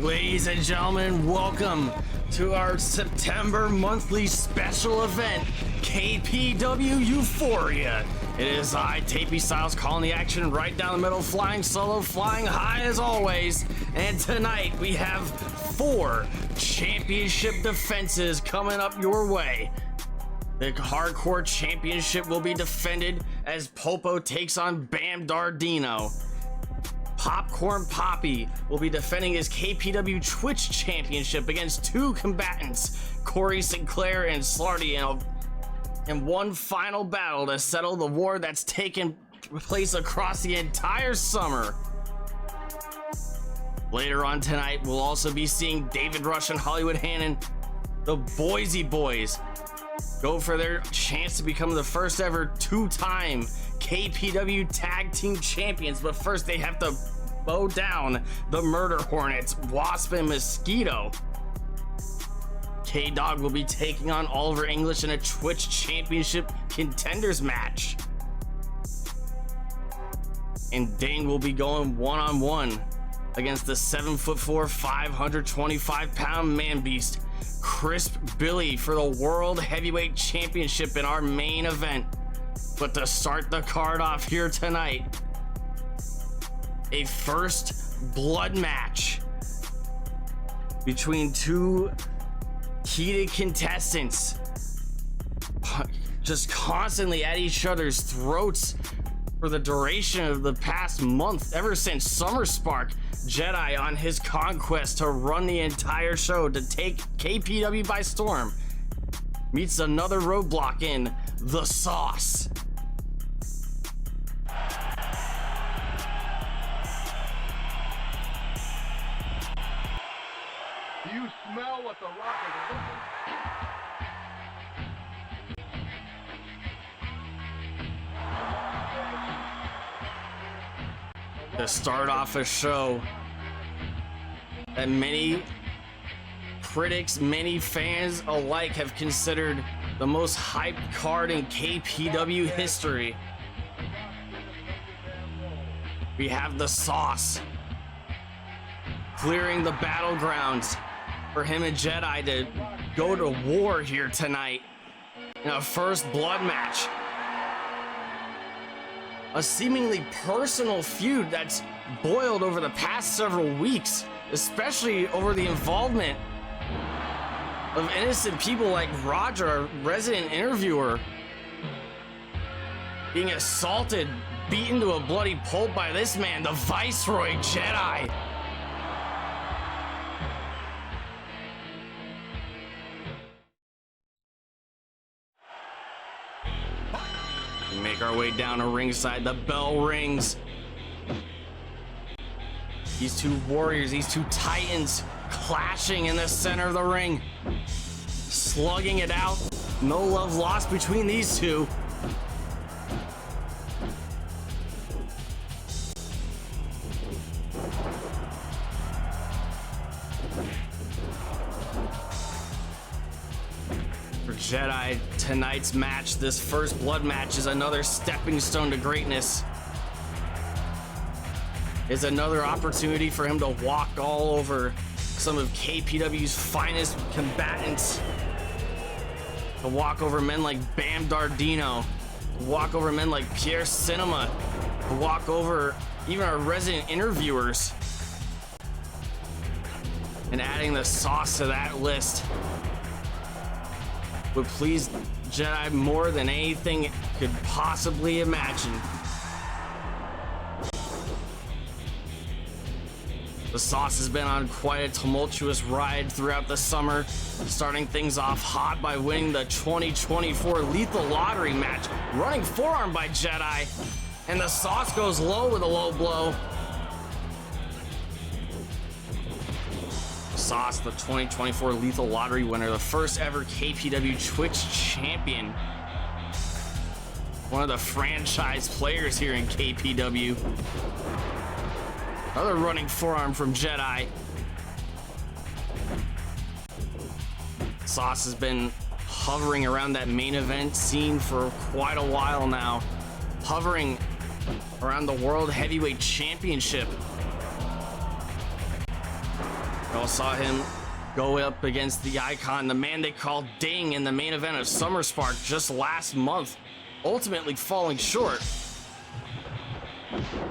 Ladies and gentlemen, welcome to our September monthly special event, KPW Euphoria. It is I, Tapey Styles, calling the action right down the middle, flying solo, flying high as always. And tonight we have 4 championship defenses coming up your way. The Hardcore Championship will be defended as Popo takes on Bam Dardino. Popcorn Poppy will be defending his KPW Twitch Championship against 2 combatants, Corey Sinclair and Slarty, in one final battle to settle the war that's taken place across the entire summer. Later on tonight, we'll also be seeing David Rush and Hollywood Hannon, the Boise Boys, go for their chance to become the first ever 2-time KPW Tag Team Champions. But first, they have to bow down the Murder Hornets, Wasp and Mosquito. K-Dog will be taking on Oliver English in a Twitch Championship Contenders match. And Dane will be going one-on-one against the 7'4", 525-pound man beast, Crisp Billy, for the World Heavyweight Championship in our main event. But to start the card off here tonight, a first blood match between 2 heated contestants, just constantly at each other's throats for the duration of the past month, ever since Summer Spark Jedi on his conquest to run the entire show to take KPW by storm, meets another roadblock in the Sauce. Do you smell what the Rock is cooking? To start off a show that many critics, many fans alike have considered the most hyped card in KPW history, we have the Sauce clearing the battlegrounds for him and Jedi to go to war here tonight in a first blood match. A seemingly personal feud that's boiled over the past several weeks, especially over the involvement of innocent people like Roger, our resident interviewer, being assaulted, beaten to a bloody pulp by this man, the Viceroy Jedi. We make our way down to ringside. The bell rings. These 2 warriors, these 2 titans, clashing in the center of the ring, slugging it out. No love lost between these 2. For Jedi, tonight's match, this first blood match, is another stepping stone to greatness. Is another opportunity for him to walk all over some of KPW's finest combatants. To walk over men like Bam Dardino, to walk over men like Pierre Cinema, to walk over even our resident interviewers. And adding the Sauce to that list would please Jedi more than anything could possibly imagine. The Sauce has been on quite a tumultuous ride throughout the summer, starting things off hot by winning the 2024 Lethal Lottery match, running forearm by Jedi, and the Sauce goes low with a low blow. Sauce, the 2024 Lethal Lottery winner, the first ever KPW Twitch champion, one of the franchise players here in KPW. Another running forearm from Jedi. Sauce has been hovering around that main event scene for quite a while now, hovering around the World Heavyweight Championship. We all saw him go up against the Icon, the man they called Ding, in the main event of Summer Spark just last month, ultimately falling short,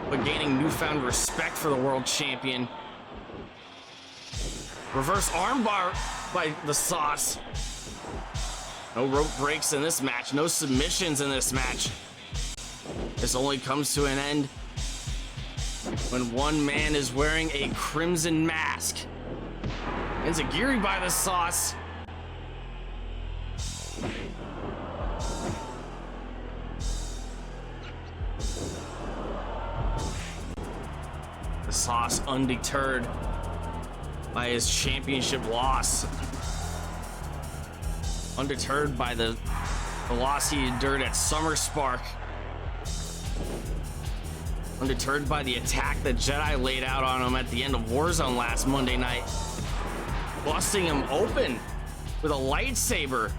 but gaining newfound respect for the world champion. Reverse armbar by the Sauce. No rope breaks in this match, no submissions in this match. This only comes to an end when one man is wearing a crimson mask. Enziguri by the Sauce. The Sauce undeterred by his championship loss. Undeterred by the loss he endured at Summer Spark. Undeterred by the attack that Jedi laid out on him at the end of Warzone last Monday night. Busting him open with a lightsaber.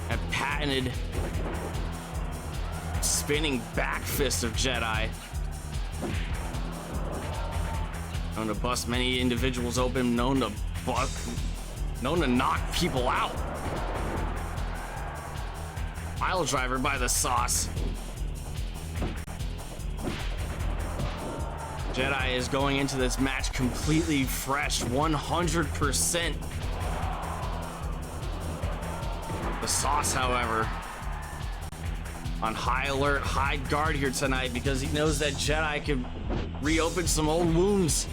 A patented spinning back fist of Jedi. Known to bust many individuals open, known to knock people out. Pile driver by the Sauce. Jedi is going into this match completely fresh, 100%. The Sauce, however, on high alert, high guard here tonight because he knows that Jedi could reopen some old wounds.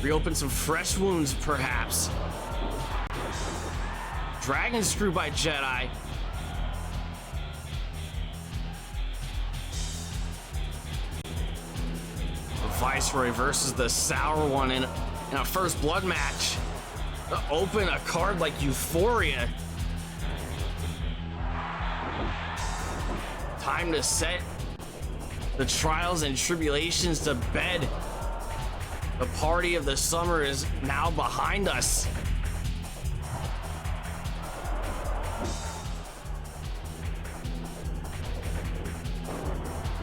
Reopen some fresh wounds, perhaps. Dragon Screw by Jedi. Viceroy versus the Sour One in a first blood match. To open a card like Euphoria. Time to set the trials and tribulations to bed. The party of the summer is now behind us.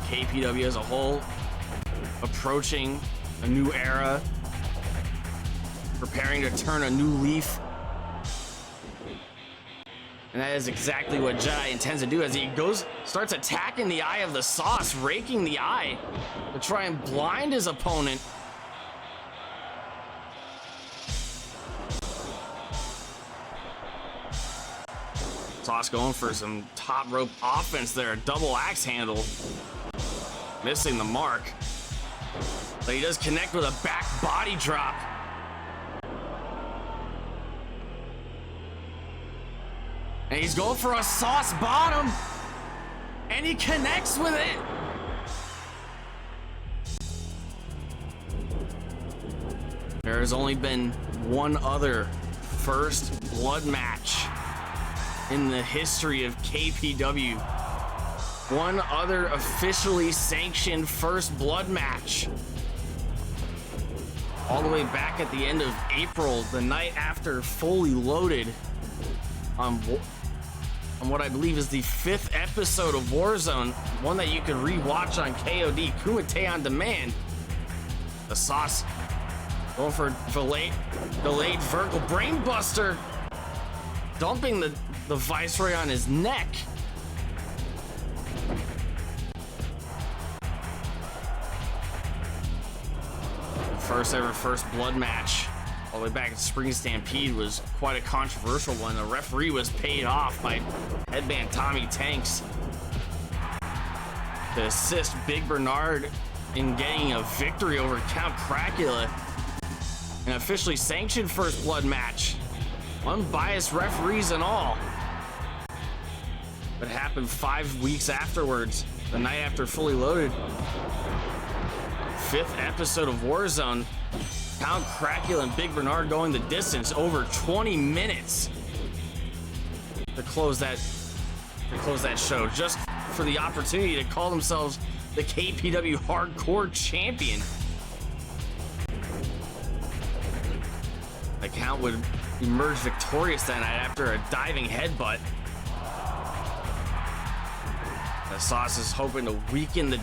KPW as a whole approaching a new era, preparing to turn a new leaf. And that is exactly what Jedi intends to do as he starts attacking the eye of the Sauce, raking the eye to try and blind his opponent. Sauce going for some top rope offense there, a double axe handle. Missing the mark. But he does connect with a back body drop. And he's going for a Sauce bottom. And he connects with it. There has only been one other first blood match in the history of KPW. One other officially sanctioned first blood match. All the way back at the end of April, the night after Fully Loaded, on what I believe is the 5th episode of Warzone, one that you can rewatch on KOD, Kumite on Demand. The Sauce going for delayed vertical brainbuster, dumping the Viceroy on his neck. First ever first blood match all the way back at Spring Stampede was quite a controversial one. The referee was paid off by Headband Tommy Tanks to assist Big Bernard in getting a victory over Count Cracula. An officially sanctioned first blood match. Unbiased referees and all. But it happened 5 weeks afterwards, the night after Fully Loaded. 5th episode of Warzone. Count Cracula and Big Bernard going the distance, over 20 minutes to close that show, just for the opportunity to call themselves the KPW Hardcore Champion. The Count would emerge victorious that night after a diving headbutt. The Sauce is hoping to weaken the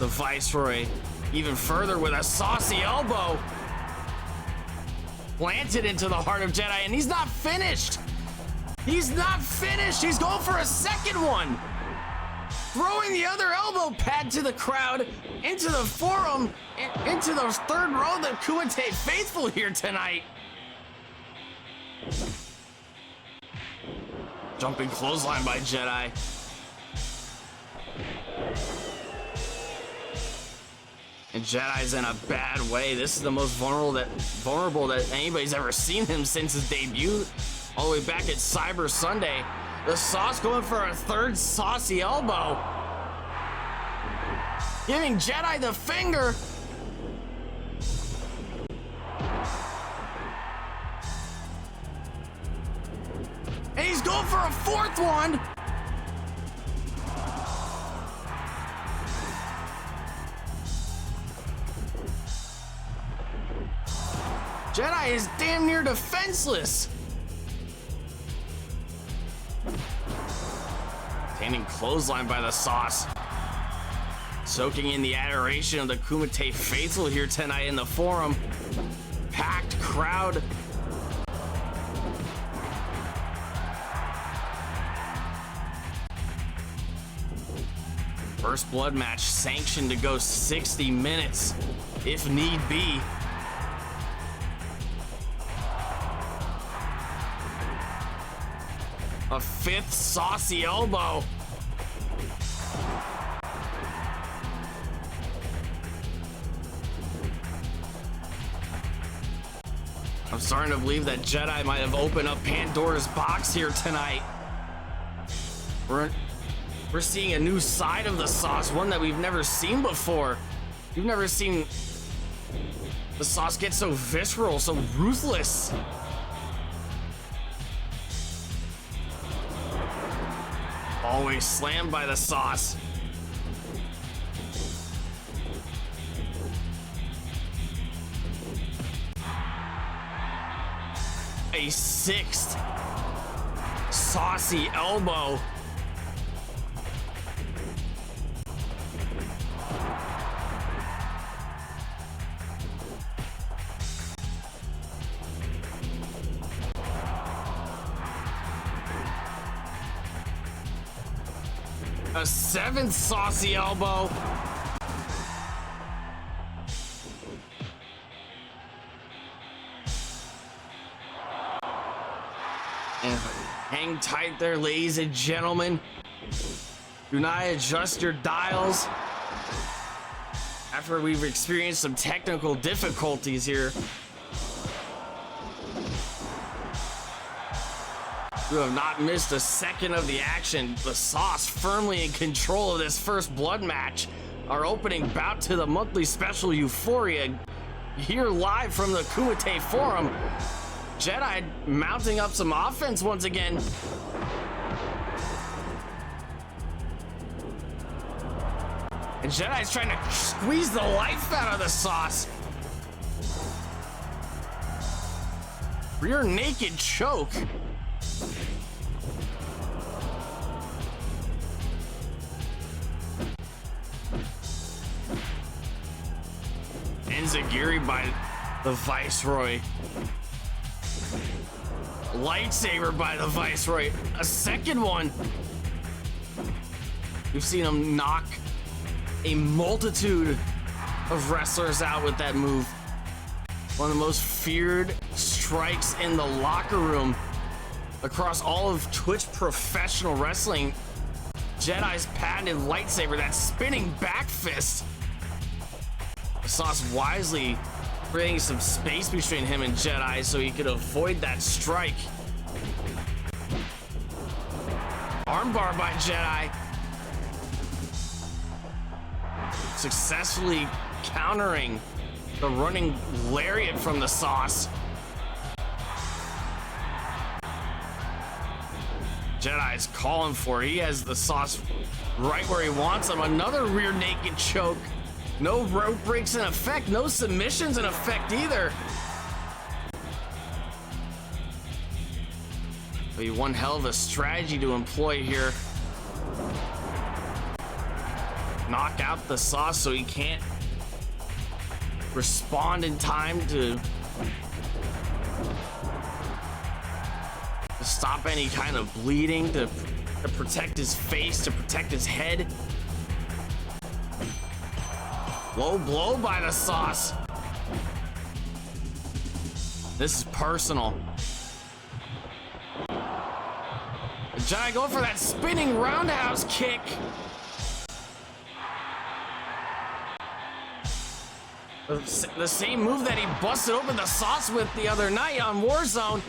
Viceroy even further with a saucy elbow. Planted into the heart of Jedi, and he's not finished. He's not finished. He's going for a second one. Throwing the other elbow pad to the crowd, into the forum, into the third row of the Kumite faithful here tonight. Jumping clothesline by Jedi. And Jedi's in a bad way. This is the most vulnerable that anybody's ever seen him since his debut, all the way back at Cyber Sunday. The Sauce going for a third saucy elbow, giving Jedi the finger. And he's going for a fourth one. Jedi is damn near defenseless. Obtaining clothesline by the Sauce. Soaking in the adoration of the Kumite faithful here tonight in the forum. Packed crowd. First blood match sanctioned to go 60 minutes, if need be. A fifth saucy elbow. I'm starting to believe that Jedi might have opened up Pandora's box here tonight. We're seeing a new side of the Sauce, one that we've never seen before. We've never seen the Sauce get so visceral, so ruthless. Always slammed by the Sauce. A sixth saucy elbow. A seventh saucy elbow. And hang tight there, ladies and gentlemen. Do not adjust your dials after we've experienced some technical difficulties here. You have not missed a second of the action. The Sauce firmly in control of this first blood match. Our opening bout to the monthly special Euphoria, here live from the Kumite Forum. Jedi mounting up some offense once again. And Jedi's trying to squeeze the life out of the Sauce. Rear naked choke. Enziguri by the Viceroy. Lightsaber by the Viceroy. A second one. We've seen him knock a multitude of wrestlers out with that move. One of the most feared strikes in the locker room across all of Twitch professional wrestling. Jedi's patented lightsaber, that spinning back fist. Sauce wisely creating some space between him and Jedi so he could avoid that strike. Armbar by Jedi. Successfully countering the running lariat from the Sauce. Jedi's calling for it. He has the Sauce right where he wants him. Another rear naked choke. No rope breaks in effect. No submissions in effect either. Be one hell of a strategy to employ here. Knock out the Sauce so he can't respond in time to stop any kind of bleeding, to protect his face, to protect his head. Low blow by the Sauce. This is personal. The Jedi going for that spinning roundhouse kick. The same move that he busted open the Sauce with the other night on Warzone.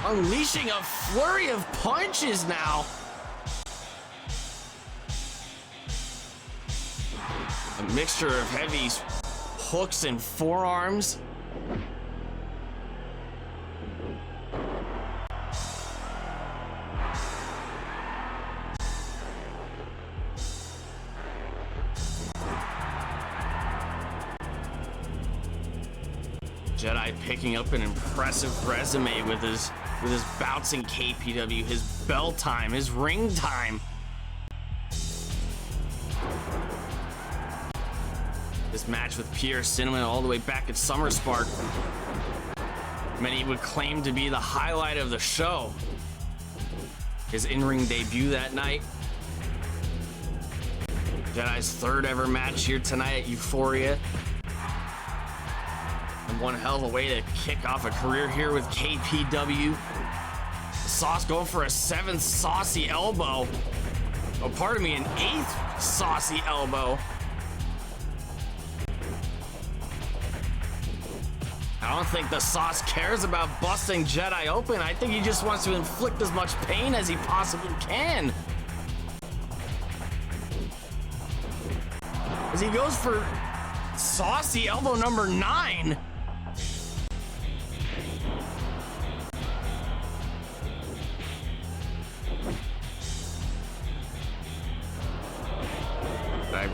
Unleashing a flurry of punches now. A mixture of heavy hooks and forearms. Jedi picking up an impressive resume with his bouts in KPW, his bell time, his ring time. This match with Pierre Cinnamon all the way back at Summer Spark, many would claim to be the highlight of the show. His in-ring debut that night. Jedi's third ever match here tonight at Euphoria. And one hell of a way to kick off a career here with KPW. The Sauce going for a 7th saucy elbow. Oh, pardon me, an 8th saucy elbow. I don't think the Sauce cares about busting Jedi open. I think he just wants to inflict as much pain as he possibly can. As he goes for saucy elbow number 9.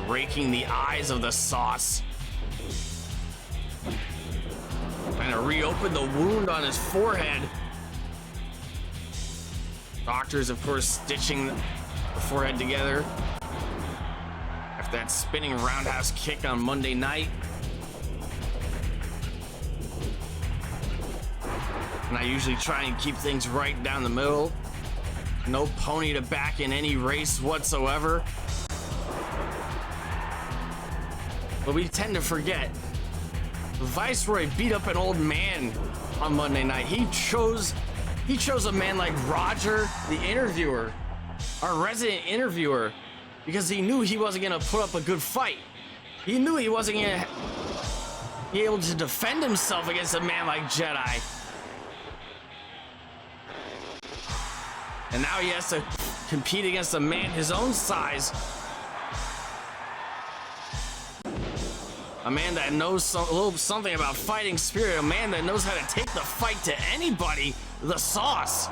Raking the eyes of the Sauce. Trying to reopen the wound on his forehead. Doctors, of course, stitching the forehead together after that spinning roundhouse kick on Monday night. And I usually try and keep things right down the middle. No pony to back in any race whatsoever. But we tend to forget. Viceroy beat up an old man on Monday night. He chose a man like Roger, the interviewer, our resident interviewer, because he knew he wasn't gonna put up a good fight. He knew he wasn't gonna be able to defend himself against a man like Jedi. And now he has to compete against a man his own size. A man that knows a little something about fighting spirit. A man that knows how to take the fight to anybody. The Sauce.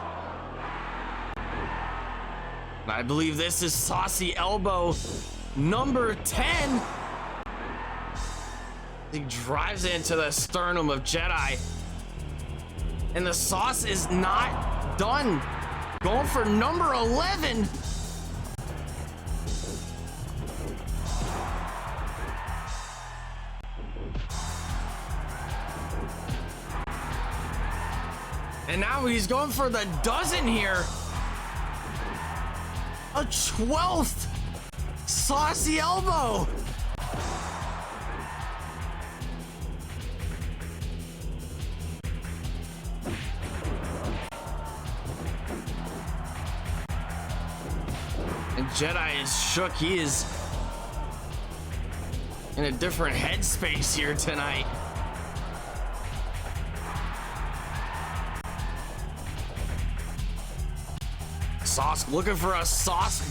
And I believe this is saucy elbow number 10. He drives into the sternum of Jedi. And the Sauce is not done. Going for number 11. And now he's going for the dozen here. A 12th saucy elbow. And Jedi is shook. He is in a different headspace here tonight. Sauce looking for a Sauce.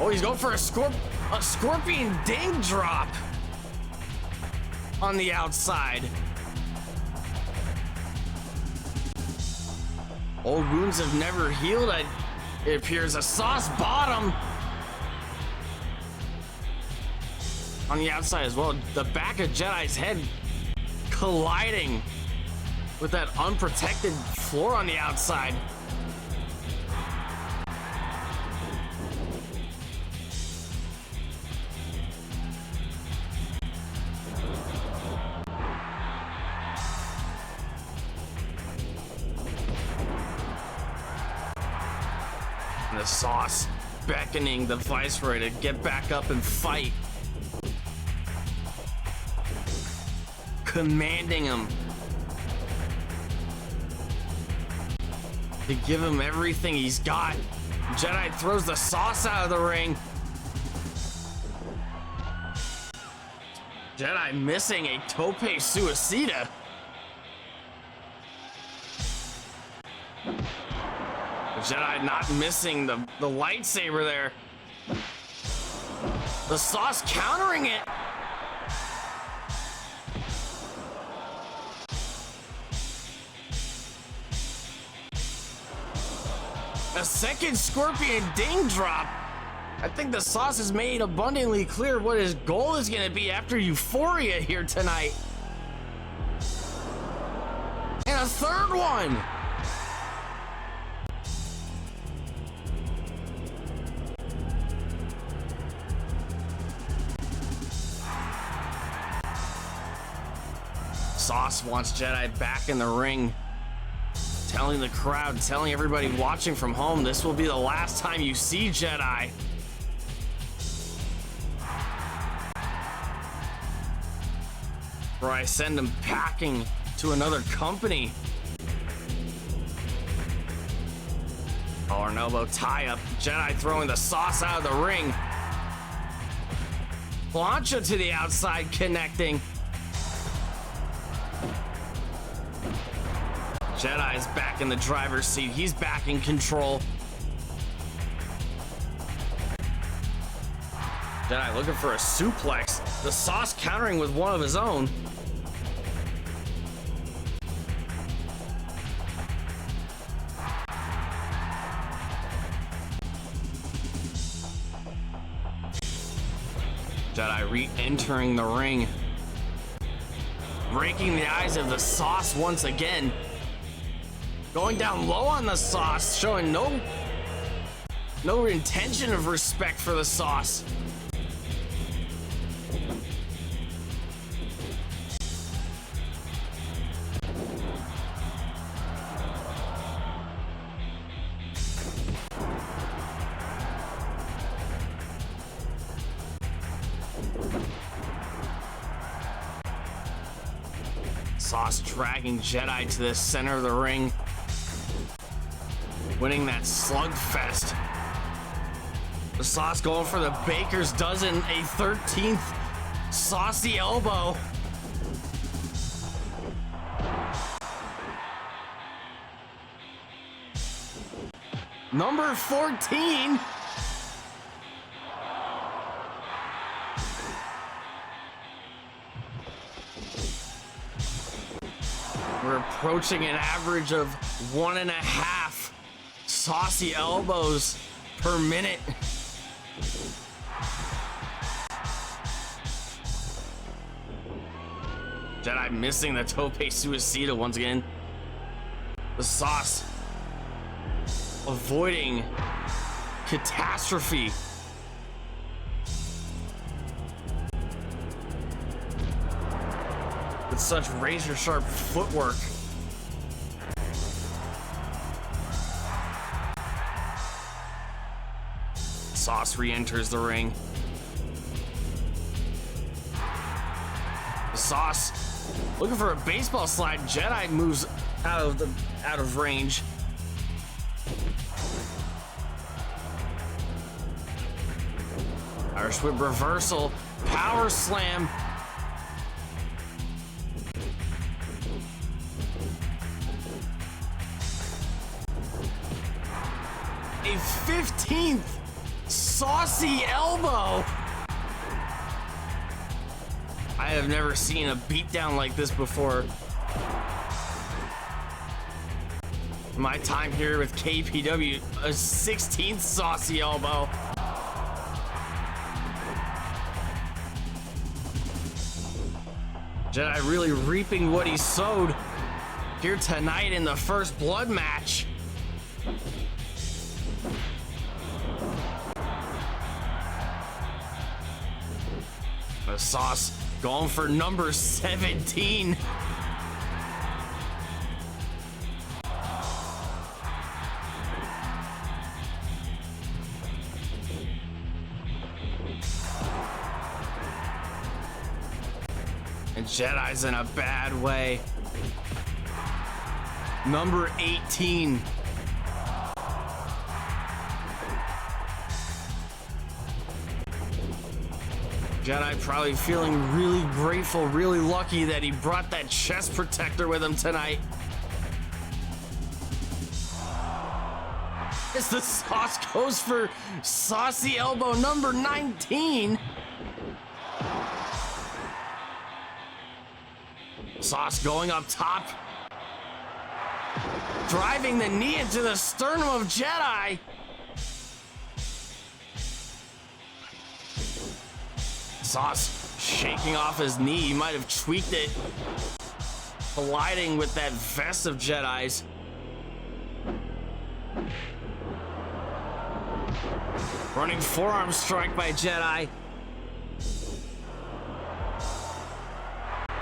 Oh, he's going for a scorpion ding drop on the outside. Old wounds have never healed. It appears a Sauce bottom on the outside as well. The back of Jedi's head colliding with that unprotected floor on the outside. The Sauce beckoning the Viceroy to get back up and fight. Commanding him to give him everything he's got. Jedi throws the Sauce out of the ring. Jedi missing a tope suicida. Jedi not missing the lightsaber there. The Sauce countering it. A second Scorpion ding drop. I think the Sauce has made abundantly clear what his goal is going to be after Euphoria here tonight. And a third one. Sauce wants Jedi back in the ring. Telling the crowd, telling everybody watching from home, this will be the last time you see Jedi. Or I send him packing to another company. Collar and elbow tie up. Jedi throwing the Sauce out of the ring. Plancha to the outside, connecting. Jedi's back in the driver's seat. He's back in control. Jedi looking for a suplex. The Sauce countering with one of his own. Jedi re-entering the ring. Breaking the eyes of the Sauce once again. Going down low on the Sauce, showing no intention of respect for the Sauce. Sauce dragging Jedi to the center of the ring. Winning that slugfest. The Sauce going for the Baker's dozen, a 13th saucy elbow. Number 14. We're approaching an average of 1.5 saucy elbows per minute. Jedi missing the tope suicida once again. The Sauce avoiding catastrophe. With such razor sharp footwork. Sauce re-enters the ring. The Sauce looking for a baseball slide. Jedi moves out of range. Irish whip reversal, power slam. A 15th saucy elbow. I have never seen a beatdown like this before. My time here with KPW, a 16th saucy elbow. Jedi really reaping what he sowed here tonight in the first blood match. The Sauce going for number 17. Jedi's in a bad way. Number 18. Jedi probably feeling really grateful, really lucky that he brought that chest protector with him tonight. As the Sauce goes for saucy elbow number 19. Sauce going up top. Driving the knee into the sternum of Jedi. Sauce shaking off his knee. He might have tweaked it. Colliding with that vest of Jedi's. Running forearm strike by Jedi.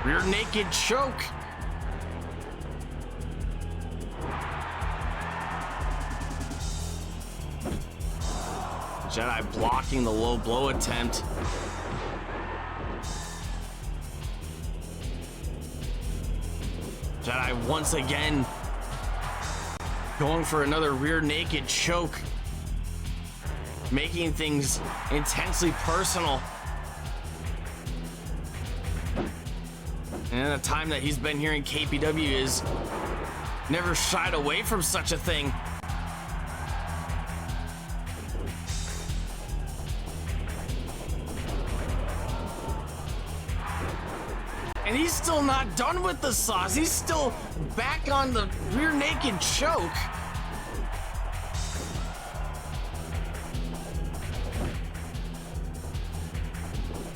Rear naked choke. Jedi blocking the low blow attempt. Jedi once again going for another rear naked choke, making things intensely personal. And the time that he's been here in KPW is never shied away from such a thing. And he's still not done with the sauce. He's still back on the rear naked choke.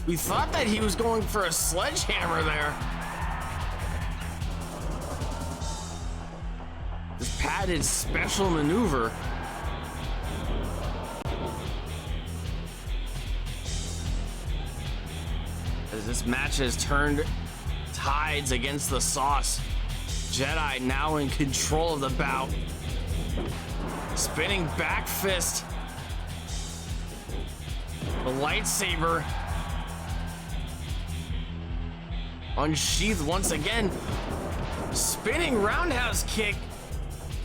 We thought that he was going for a sledgehammer there. This padded special maneuver. As this match has turned tides against the Sauce. Jedi now in control of the bout. Spinning back fist. The lightsaber unsheathed once again. Spinning roundhouse kick.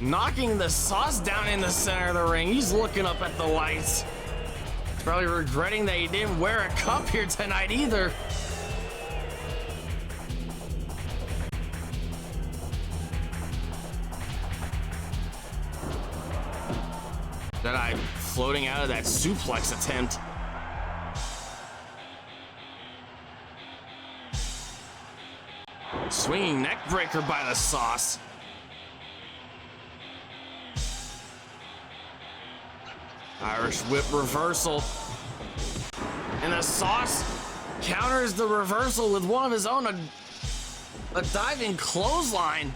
Knocking the Sauce down in the center of the ring. He's looking up at the lights. He's probably regretting that he didn't wear a cup here tonight either. Jedi floating out of that suplex attempt. Swinging neck breaker by the Sauce. Irish whip reversal. And the Sauce counters the reversal with one of his own, a diving clothesline.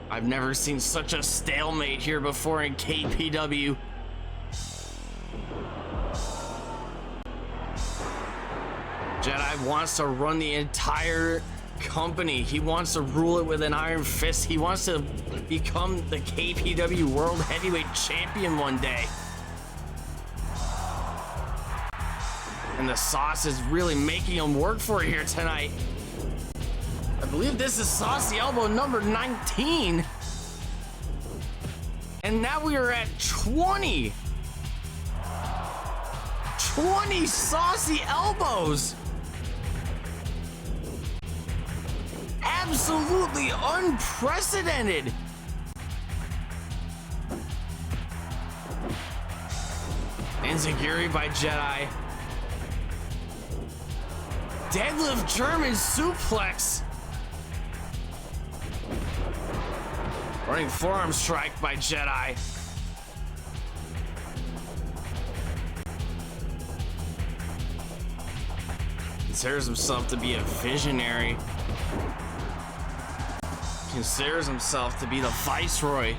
I've never seen such a stalemate here before in KPW. Jedi wants to run the entire company. He wants to rule it with an iron fist. He wants to become the KPW World Heavyweight Champion one day. And the Sauce is really making him work for it here tonight. I believe this is Saucy Elbow number 19. And now we are at 20. 20 Saucy Elbows. Absolutely unprecedented. Enziguri by Jedi. Deadlift German suplex. Running forearm strike by Jedi. Considers himself to be a visionary. Considers himself to be the Viceroy.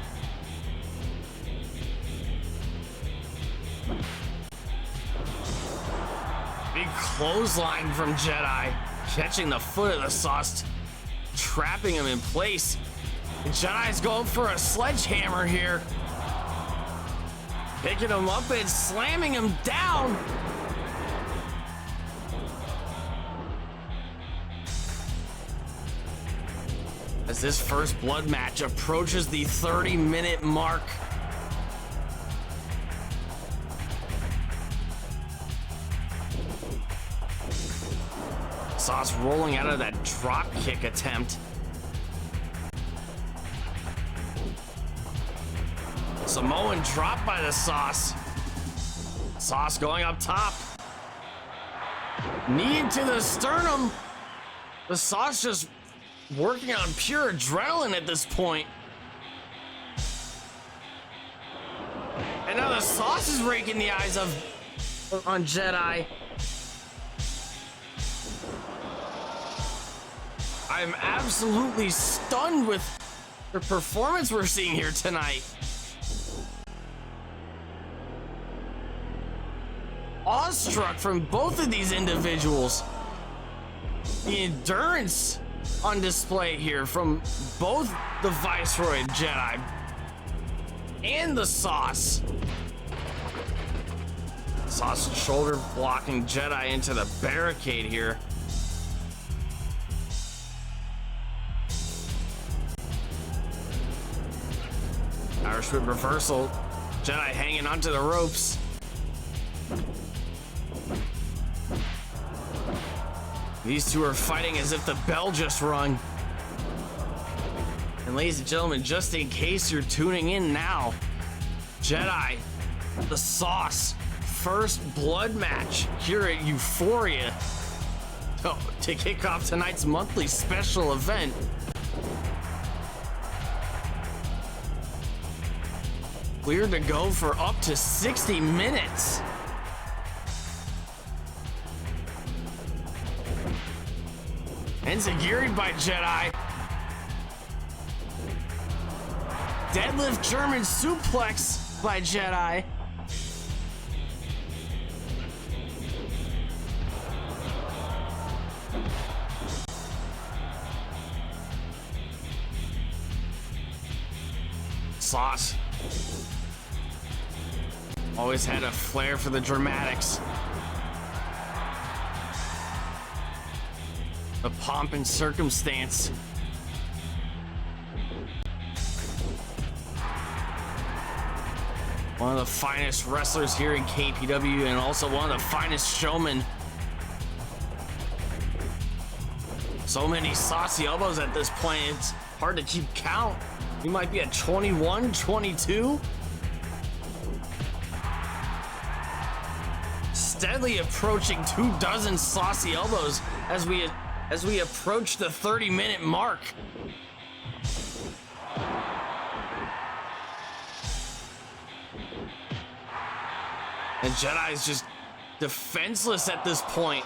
Big clothesline from Jedi. Catching the foot of the Sauce. Trapping him in place. And Jedi's going for a sledgehammer here. Picking him up and slamming him down. As this first blood match approaches the 30-minute mark. Sauce rolling out of that drop kick attempt. Samoan drop by the Sauce. Sauce going up top. Knee to the sternum. The Sauce just working on pure adrenaline at this point. And now the Sauce is raking the eyes on Jedi. I'm absolutely stunned with the performance we're seeing here tonight. Awestruck from both of these individuals. The endurance on display here from both the Viceroy Jedi and the Sauce. Sauce shoulder blocking Jedi into the barricade here. Irish whip reversal. Jedi hanging onto the ropes. These two are fighting as if the bell just rung. And ladies and gentlemen, just in case you're tuning in now, Jedi, the Sauce, first blood match here at Euphoria to kick off tonight's monthly special event. Cleared to go for up to 60 minutes. Enziguri'd by Jedi. Deadlift German suplex by Jedi. Sauce always had a flair for the dramatics. The pomp and circumstance. One of the finest wrestlers here in KPW and also one of the finest showmen. So many saucy elbows at this point, it's hard to keep count. He might be at 21, 22. Steadily approaching 24 saucy elbows as we approach the 30-minute mark. And Jedi is just defenseless at this point.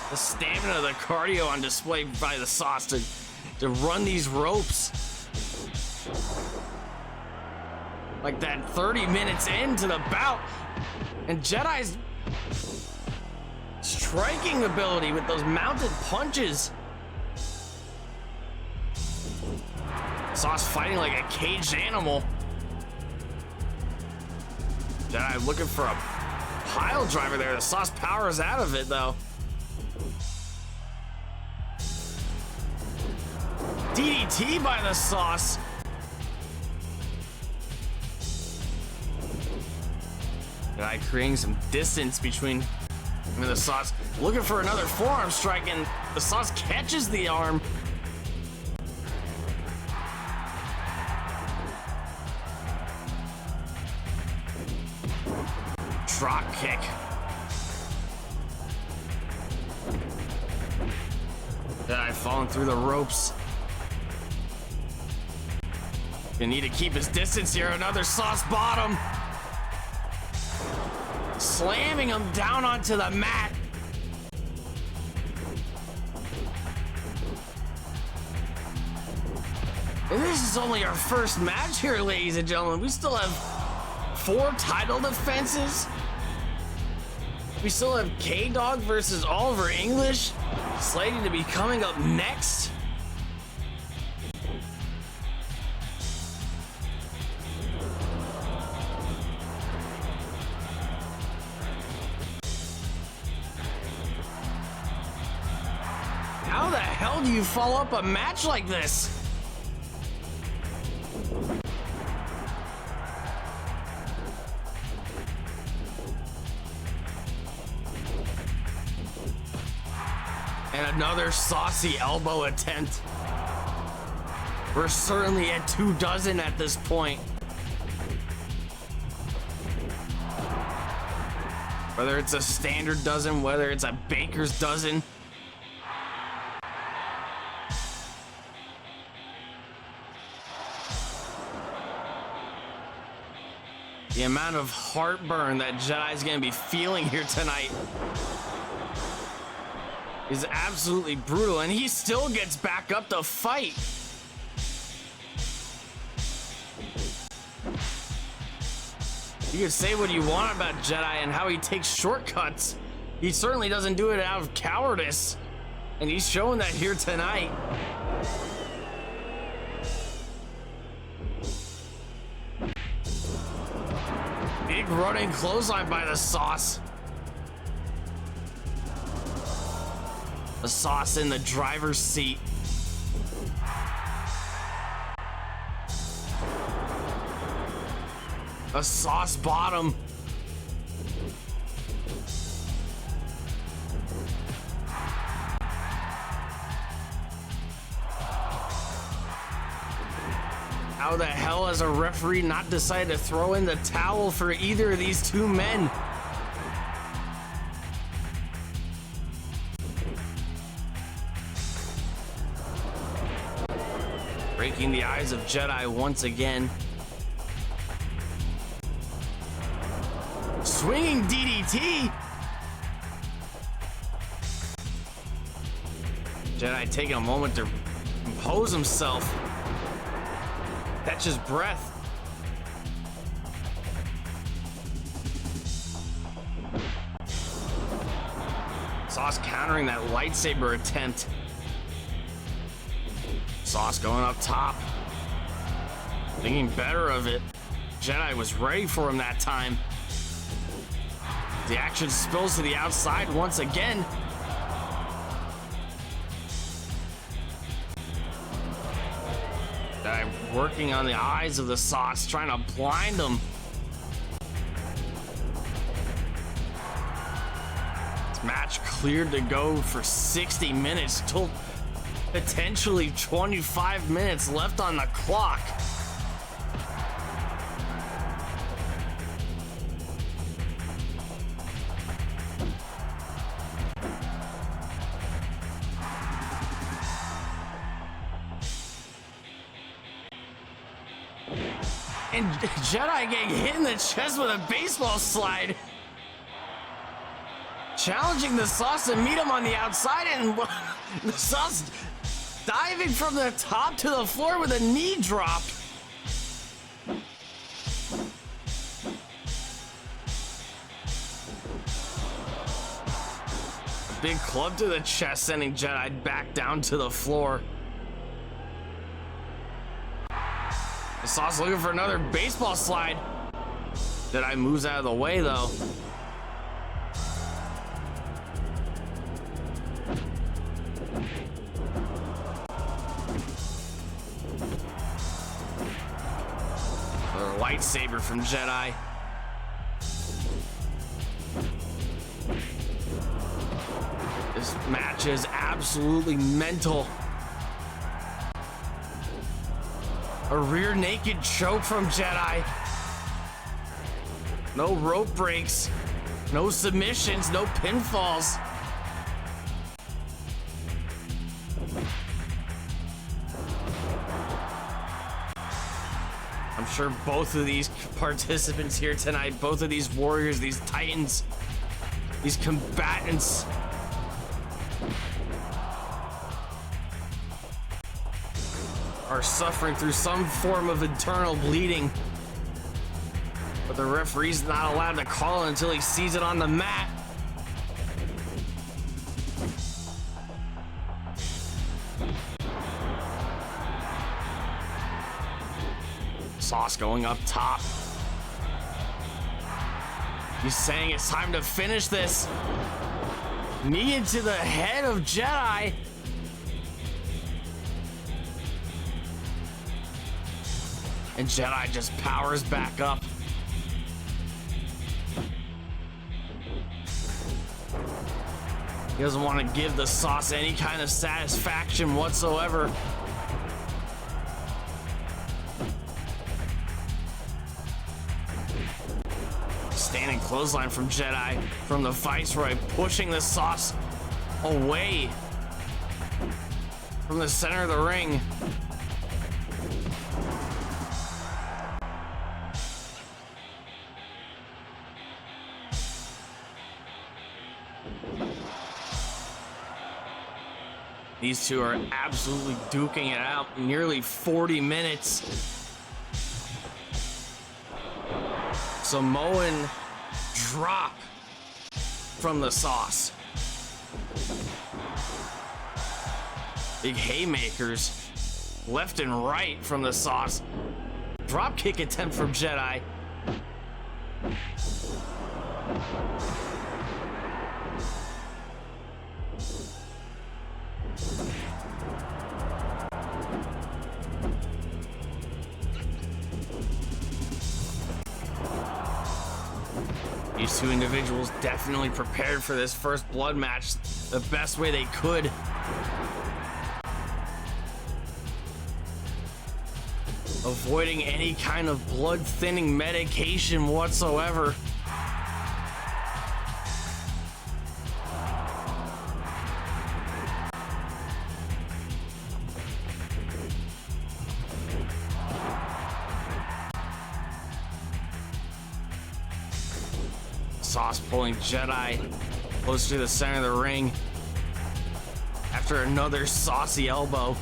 The stamina, the cardio on display by the Sauce to run these ropes. Like that 30 minutes into the bout. And Jedi's striking ability with those mounted punches. Sauce fighting like a caged animal. Jedi looking for a pile driver there. The Sauce powers out of it though. DDT by the Sauce. Jedi creating some distance between him and the Sauce. Looking for another forearm strike, and the Sauce catches the arm. Drop kick. Jedi falling through the ropes. Gonna need to keep his distance here. Another Sauce bottom. Slamming him down onto the mat. And this is only our first match here, ladies and gentlemen. We still have 4 title defenses. We still have K-Dog versus Oliver English slated to be coming up next. hell do you follow up a match like this? And another saucy elbow attempt. We're certainly at 24 at this point. Whether it's a standard dozen, whether it's a baker's dozen. The amount of heartburn that Jedi's gonna be feeling here tonight is absolutely brutal, and he still gets back up to fight. You can say what you want about Jedi and how he takes shortcuts. He certainly doesn't do it out of cowardice, and he's showing that here tonight. Big running clothesline by the Sauce. The Sauce in the driver's seat. A Sauce bottom. How the hell has a referee not decided to throw in the towel for either of these two men? Breaking the eyes of Jedi once again. Swinging DDT. Jedi taking a moment to compose himself. Catch his breath. Sauce countering that lightsaber attempt. Sauce going up top. Thinking better of it. Jedi was ready for him that time. The action spills to the outside once again. Jedi working on the eyes of the Sauce, trying to blind him. This match cleared to go for 60 minutes, till potentially 25 minutes left on the clock. And Jedi getting hit in the chest with a baseball slide. Challenging the Sauce to meet him on the outside, and the Sauce diving from the top to the floor with a knee drop. Big club to the chest, sending Jedi back down to the floor. The Sauce looking for another baseball slide. Jedi moves out of the way though. Another lightsaber from Jedi. This match is absolutely mental. A rear naked choke from Jedi. No rope breaks, no submissions, no pinfalls. I'm sure both of these participants here tonight, both of these warriors, these titans, these combatants, are suffering through some form of internal bleeding. But the referee's not allowed to call it until he sees it on the mat. Sauce going up top. He's saying it's time to finish this. Knee into the head of Jedi. And Jedi just powers back up. He doesn't want to give the sauce any kind of satisfaction whatsoever. Standing clothesline from Jedi, from the Viceroy, pushing the sauce away from the center of the ring. These two are absolutely duking it out. Nearly 40 minutes. Samoan drop from the sauce. Big haymakers left and right from the sauce. Drop kick attempt from Jedi. These two individuals definitely prepared for this first blood match the best way they could. Avoiding any kind of blood thinning medication whatsoever. Sauce pulling Jedi close to the center of the ring after another saucy elbow.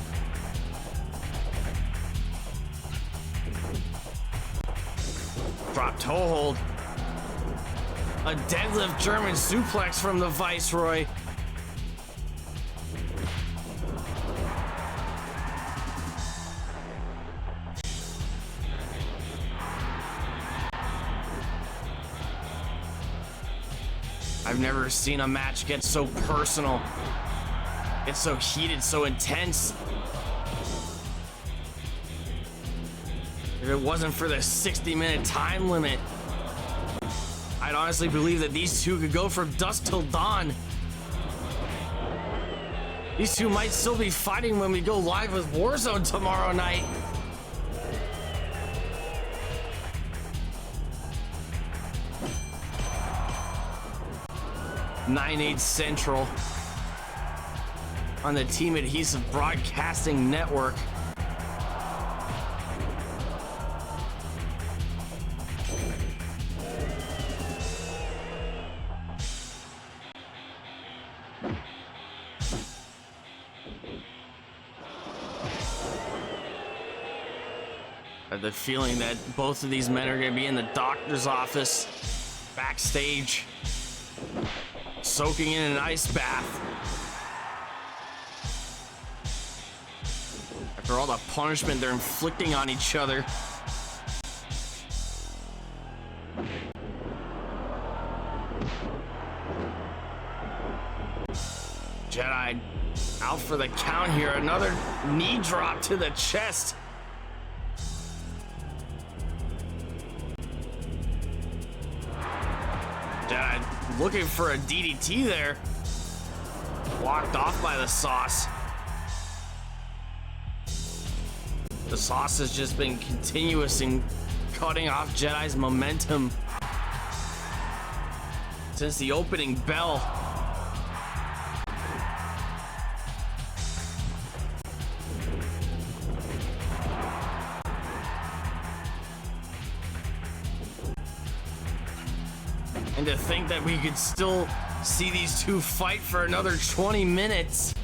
Drop toe hold. A deadlift German suplex from the Viceroy. I've never seen a match get so personal. It's so heated, so intense. If it wasn't for the 60-minute time limit, I'd honestly believe that these two could go from dusk till dawn. These two might still be fighting when we go live with Warzone tomorrow night. (9/8) Central on the Team Adhesive Broadcasting Network. I have the feeling that both of these men are going to be in the doctor's office backstage, soaking in an ice bath after all the punishment they're inflicting on each other. Jedi out for the count here. Another knee drop to the chest. Jedi looking for a DDT there. Blocked off by the sauce. The sauce has just been continuous in cutting off Jedi's momentum since the opening bell. And to think that we could still see these two fight for another 20 minutes.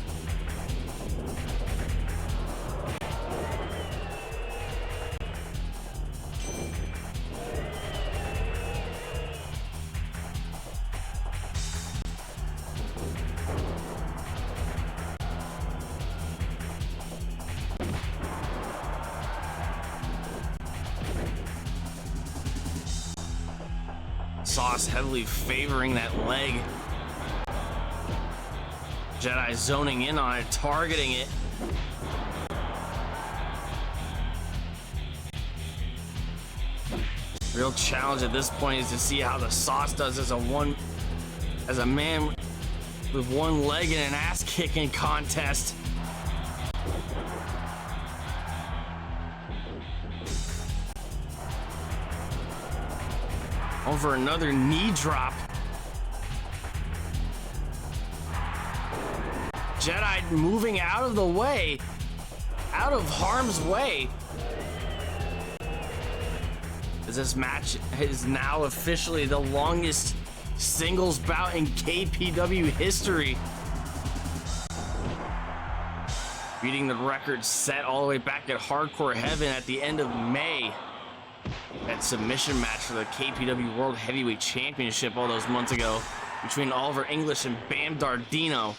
Sauce heavily favoring that leg. Jedi zoning in on it, targeting it. Real challenge at this point is to see how the Sauce does as a man with one leg in an ass-kicking contest. Over another knee drop. Jedi moving out of the way, out of harm's way. As this match is now officially the longest singles bout in KPW history. Beating the record set all the way back at Hardcore Heaven at the end of May. That submission match for the KPW World Heavyweight Championship all those months ago between Oliver English and Bam Dardino.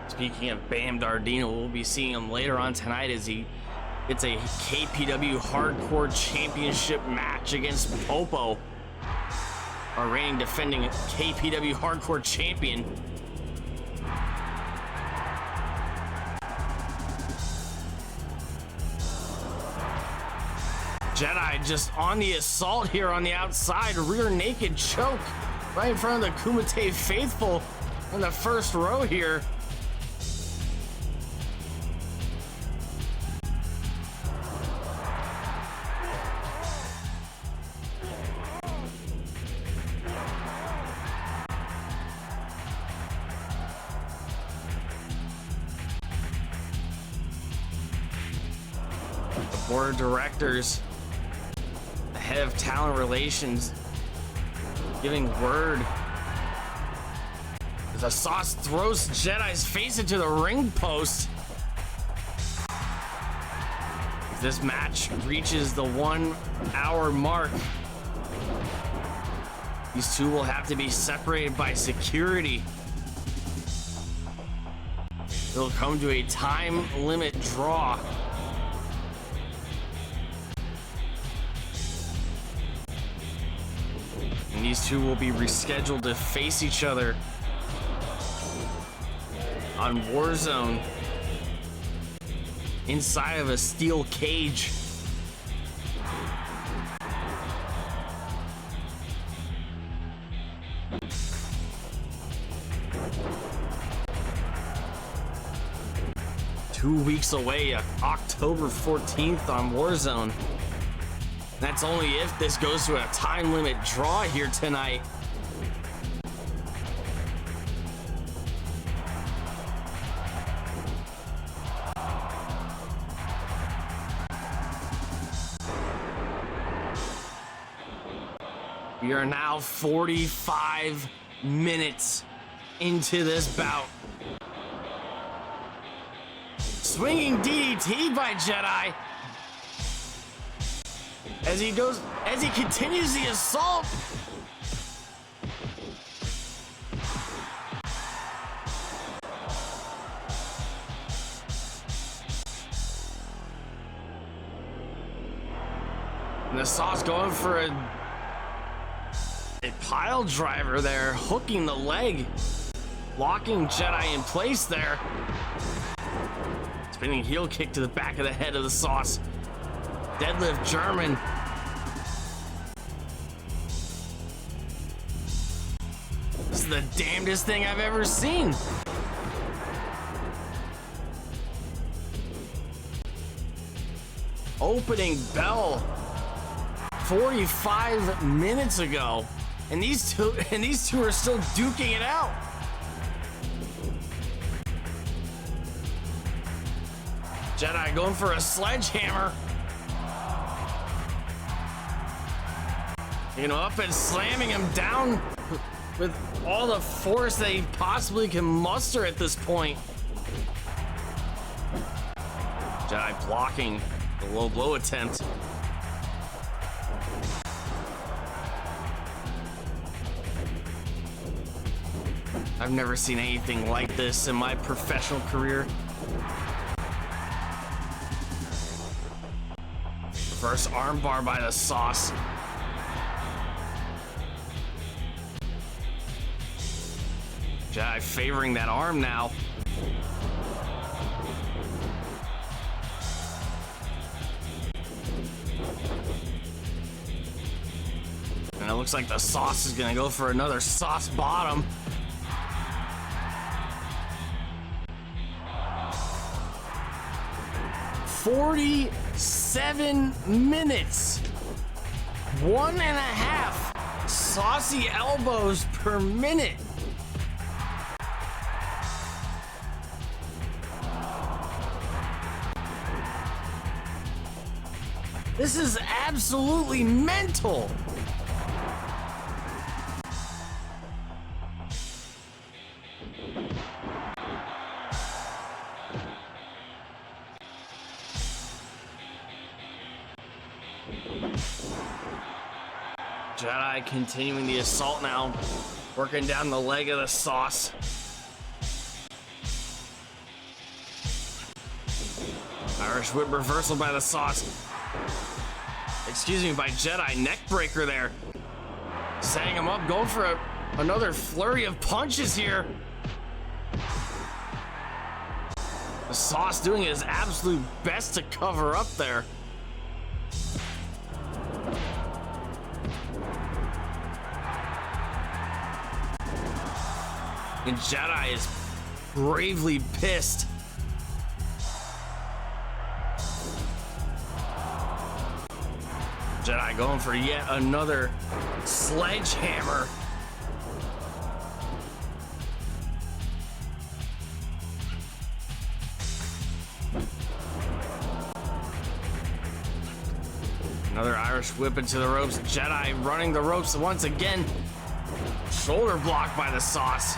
Speaking of Bam Dardino, we'll be seeing him later on tonight as it's a KPW Hardcore Championship match against Popo, our reigning defending KPW Hardcore Champion. Jedi just on the assault here on the outside, rear naked choke right in front of the Kumite faithful in the first row here. Board of directors, the head of talent relations, giving word as the Sauce throws Jedi's face into the ring post. If this match reaches the 1 hour mark, these two will have to be separated by security. It'll come to a time limit draw. And these two will be rescheduled to face each other on Warzone inside of a steel cage. Two weeks away, October 14th on Warzone. That's only if this goes to a time limit draw here tonight. We are now 45 minutes into this bout. Swinging DDT by Jedi. As he continues the assault. And the Sauce going for a pile driver there, hooking the leg, locking Jedi in place there. Spinning heel kick to the back of the head of the Sauce. Deadlift German. This is the damnedest thing I've ever seen. Opening bell 45 minutes ago. And these two are still duking it out. Jedi going for a sledgehammer. You know, up and slamming him down with all the force that he possibly can muster at this point. Jedi blocking the low blow attempt. I've never seen anything like this in my professional career. Reverse armbar by the Sauce. Jedi favoring that arm now. And it looks like the sauce is gonna go for another sauce bottom. "47 minutes. 1.5 saucy elbows per minute." This is absolutely mental. Jedi continuing the assault now, working down the leg of the sauce. Irish whip reversal by the sauce. Excuse me, by Jedi. Neck breaker there. Setting him up, going for another flurry of punches here. The sauce doing his absolute best to cover up there. And Jedi is bravely pissed. Jedi going for yet another sledgehammer. Another Irish whip into the ropes. Jedi running the ropes once again. Shoulder block by the sauce.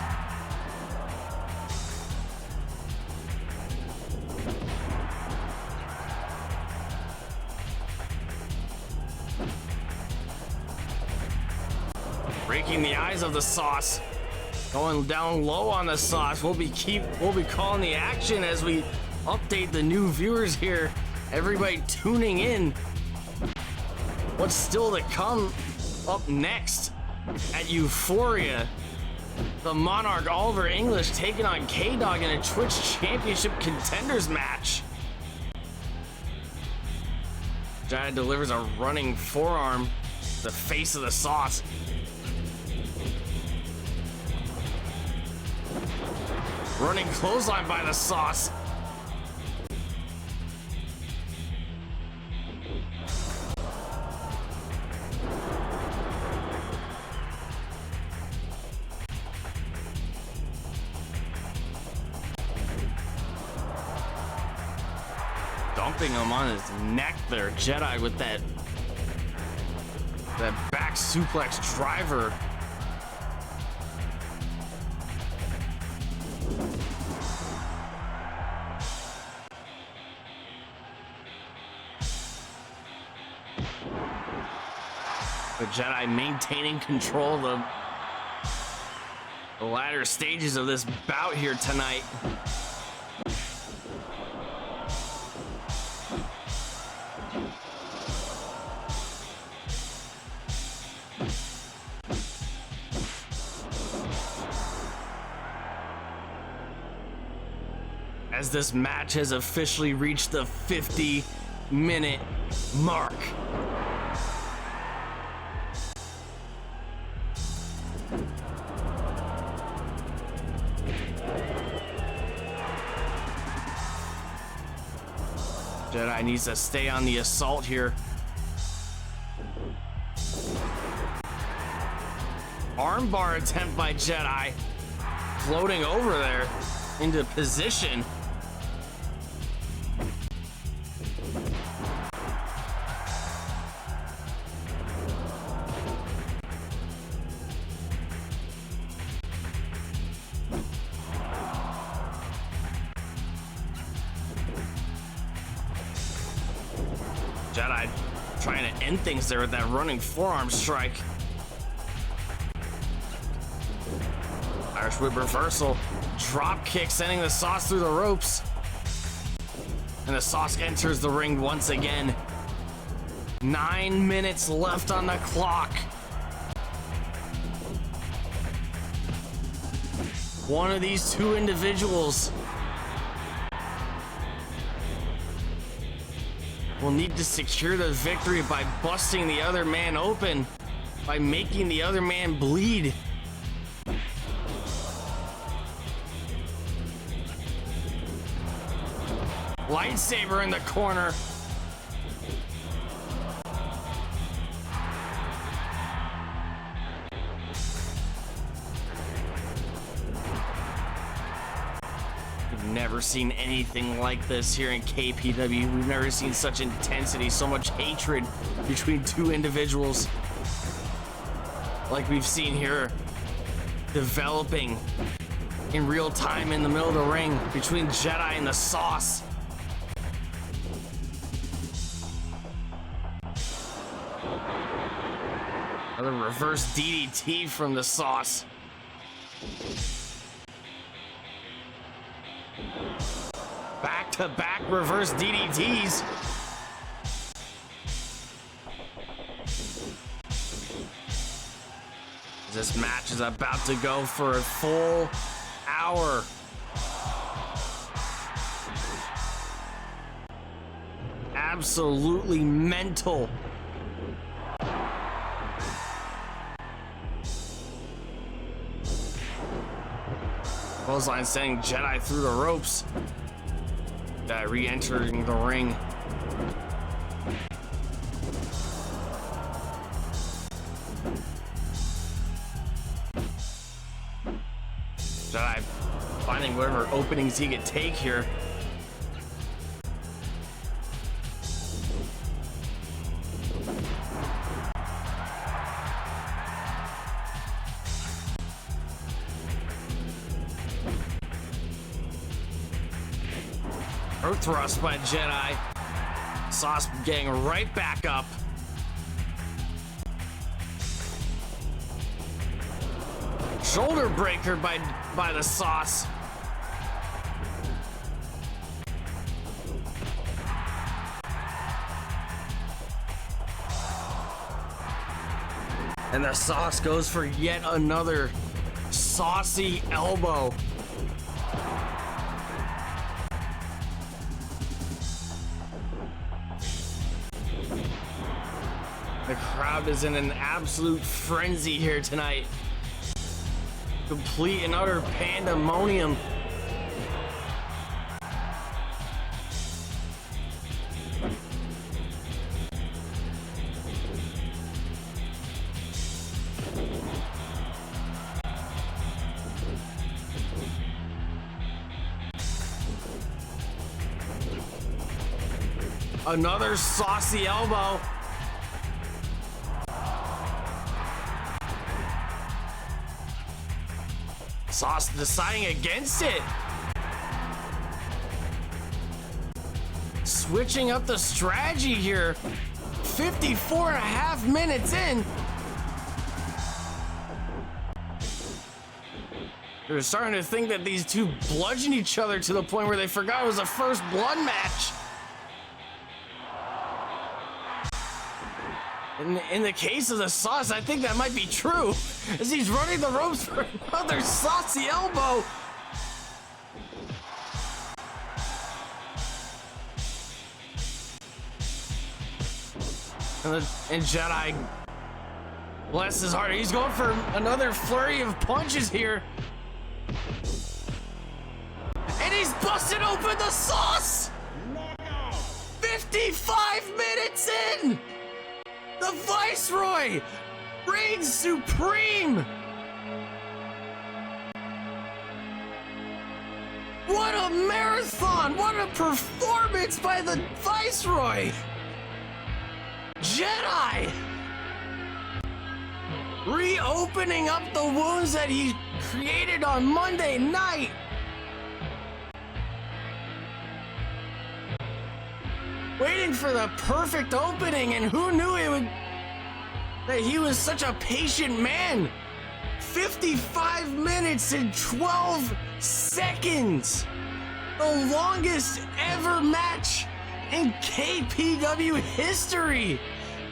Breaking the eyes of the sauce. Going down low on the sauce. We'll be calling the action as we update the new viewers here. Everybody tuning in. What's still to come up next at Euphoria? The Monarch Oliver English taking on K-Dog in a Twitch Championship Contenders match. Jedi delivers a running forearm to the face of the sauce. Running clothesline by the sauce. Dumping him on his neck there. Jedi with that back suplex driver. But Jedi maintaining control of the latter stages of this bout here tonight. As this match has officially reached the 50-minute mark. Jedi needs to stay on the assault here. Armbar attempt by Jedi. Floating over there into position. Jedi trying to end things there with that running forearm strike. Irish whip reversal. Drop kick sending the sauce through the ropes. And the sauce enters the ring once again. 9 minutes left on the clock. one of these two individuals will need to secure the victory by busting the other man open, by making the other man bleed. Lightsaber in the corner. We've never seen anything like this here in KPW. We've never seen such intensity, so much hatred between two individuals like we've seen here developing in real time in the middle of the ring between Jedi and the Sauce. Another reverse DDT from the Sauce. Back-to-back reverse DDTs. This match is about to go for a full hour. Absolutely mental. Clothesline sending Jedi through the ropes. Re-entering the ring. Jedi finding whatever openings he could take here. Throat thrust by Jedi. Sauce getting right back up. Shoulder breaker by the Sauce. And the Sauce goes for yet another saucy elbow. The crowd is in an absolute frenzy here tonight. Complete and utter pandemonium. Another saucy elbow. Sauce deciding against it. Switching up the strategy here. 54 and a half minutes in. They're starting to think that these two bludgeon each other to the point where they forgot it was a first blood match. In the case of the Sauce, I think that might be true, as he's running the ropes for another saucy elbow. And Jedi, bless his heart, he's going for another flurry of punches here. And he's busted open the Sauce! 55 minutes in! The Viceroy reigns supreme! What a marathon! What a performance by the Viceroy! Jedi! Reopening up the wounds that he created on Monday night! Waiting for the perfect opening, and who knew that he was such a patient man. 55 minutes and 12 seconds. The longest ever match in KPW history.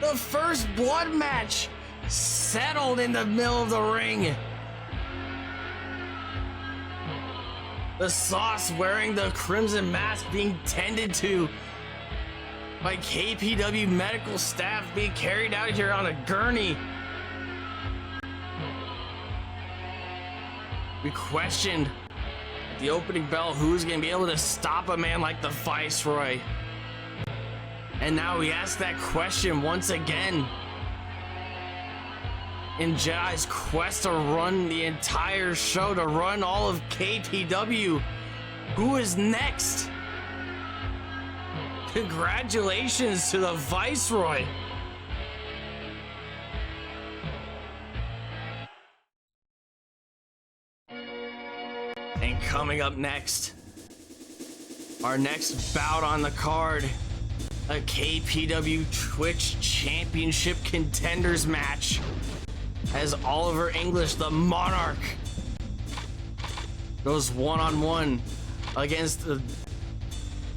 The first blood match settled in the middle of the ring. The sauce wearing the crimson mask being tended to by KPW medical staff, being carried out here on a gurney. We questioned at the opening bell who's going to be able to stop a man like the Viceroy. And now we ask that question once again. In Jedi's quest to run the entire show, to run all of KPW, who is next? Congratulations to the Viceroy. And coming up next, our next bout on the card, a KPW Twitch Championship Contenders match, as Oliver English, the Monarch, goes one-on-one against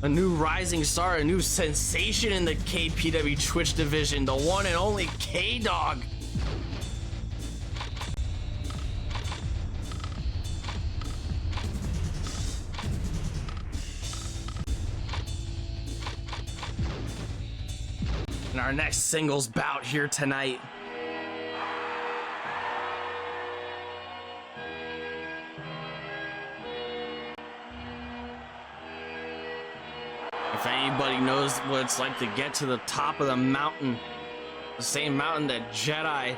a new rising star, a new sensation in the KPW Twitch division, the one and only K-Dog. And our next singles bout here tonight, if anybody knows what it's like to get to the top of the mountain, the same mountain that Jedi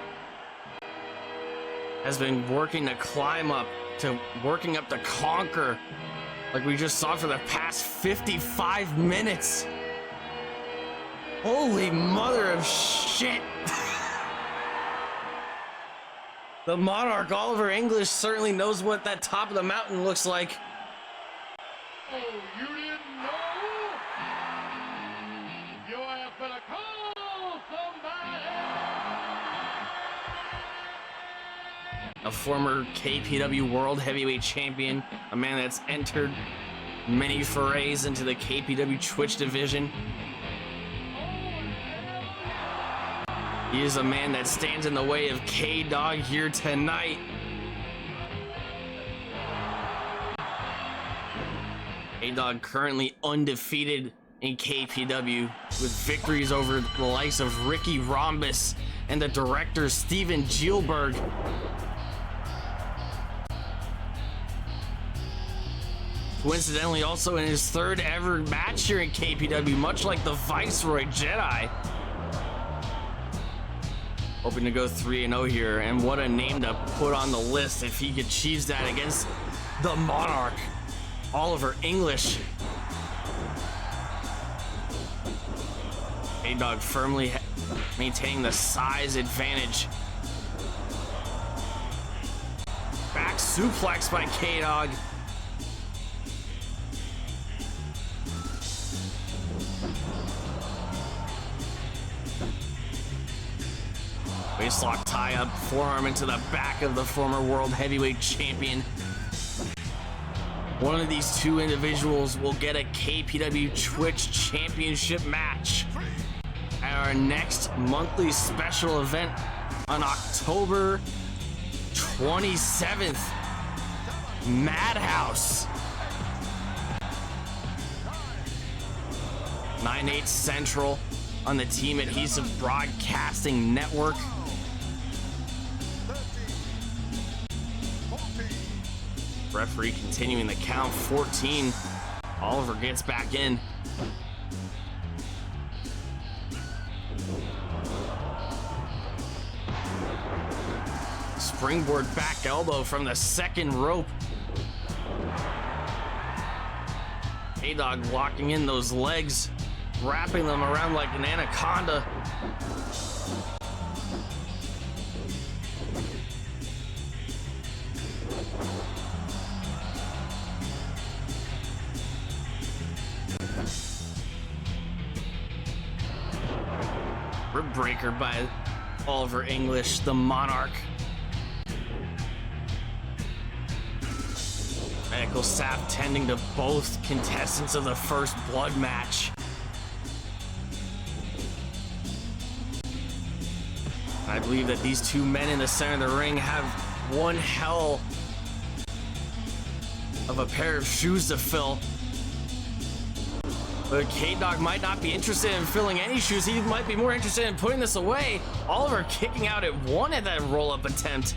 has been working to climb up, to working up to conquer, like we just saw for the past 55 minutes. Holy mother of shit. The Monarch, Oliver English, certainly knows what that top of the mountain looks like. Oh, you didn't know? You have better call somebody. A former KPW World Heavyweight Champion, a man that's entered many forays into the KPW Twitch division. He is a man that stands in the way of K-Dog here tonight. K-Dog currently undefeated in KPW with victories over the likes of Ricky Rhombus and the director Steven Gielberg. Coincidentally, also in his third ever match here in KPW, much like the Viceroy Jedi. Hoping to go 3-0 here, and what a name to put on the list if he achieves that against the Monarch, Oliver English. K-Dog firmly maintaining the size advantage. Back suplex by K-Dog. Waistlock tie up, forearm into the back of the former World Heavyweight Champion. One of these two individuals will get a KPW Twitch Championship match at our next monthly special event on October 27th. Madhouse. 9/8 Central on the Team Adhesive Broadcasting Network. Referee continuing the count. 14. Oliver gets back in. Springboard back elbow from the second rope. K-Dog locking in those legs, wrapping them around like an anaconda. Rib breaker by Oliver English, the Monarch. Medical staff tending to both contestants of the first blood match. I believe that these two men in the center of the ring have one hell of a pair of shoes to fill. But K-Dog might not be interested in filling any shoes. He might be more interested in putting this away. Oliver kicking out at one at that roll-up attempt.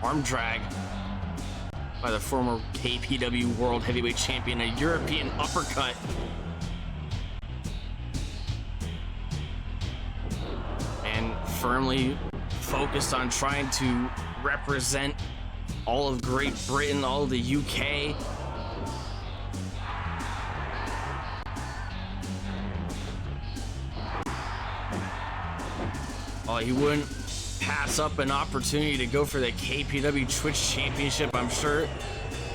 Arm drag by the former KPW World Heavyweight Champion, a European uppercut. And firmly focused on trying to represent all of Great Britain, all of the UK. Oh, he wouldn't pass up an opportunity to go for the KPW Twitch Championship. I'm sure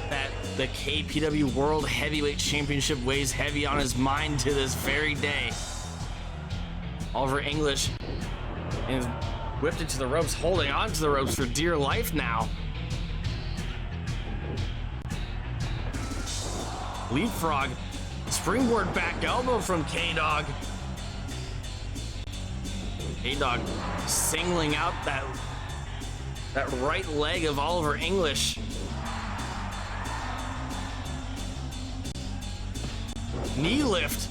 that the KPW World Heavyweight Championship weighs heavy on his mind to this very day. Oliver English is whipped into the ropes, holding on to the ropes for dear life now. Leapfrog, springboard back elbow from K-Dog. K-Dog singling out that right leg of Oliver English. Knee lift.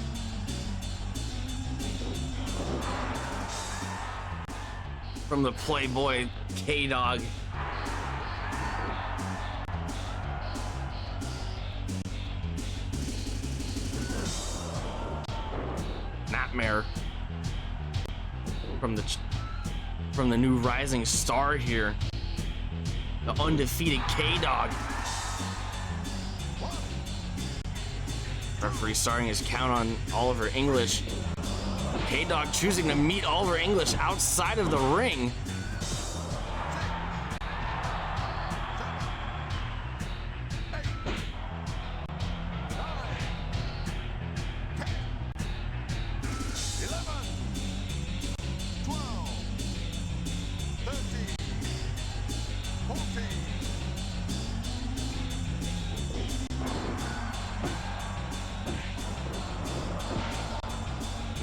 From the Playboy K-Dog. Nightmare from the new rising star here, the undefeated K-Dog. Referee starting his count on Oliver English. K-Dog choosing to meet Oliver English outside of the ring.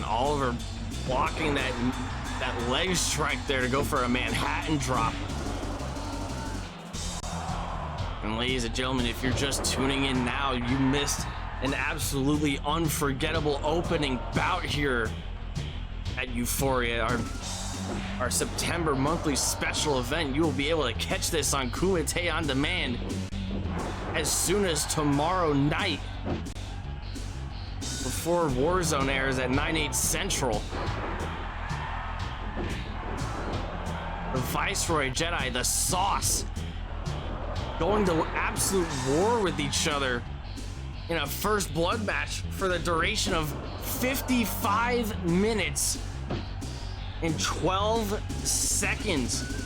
Oliver blocking that leg strike there to go for a Manhattan drop. And ladies and gentlemen, if you're just tuning in now, you missed an absolutely unforgettable opening bout here at Euphoria, our September monthly special event. You will be able to catch this on Kumite On Demand as soon as tomorrow night, before Warzone airs at 9/8 Central. The Viceroy Jedi, the Sauce, going to absolute war with each other in a first blood match for the duration of 55 minutes and 12 seconds.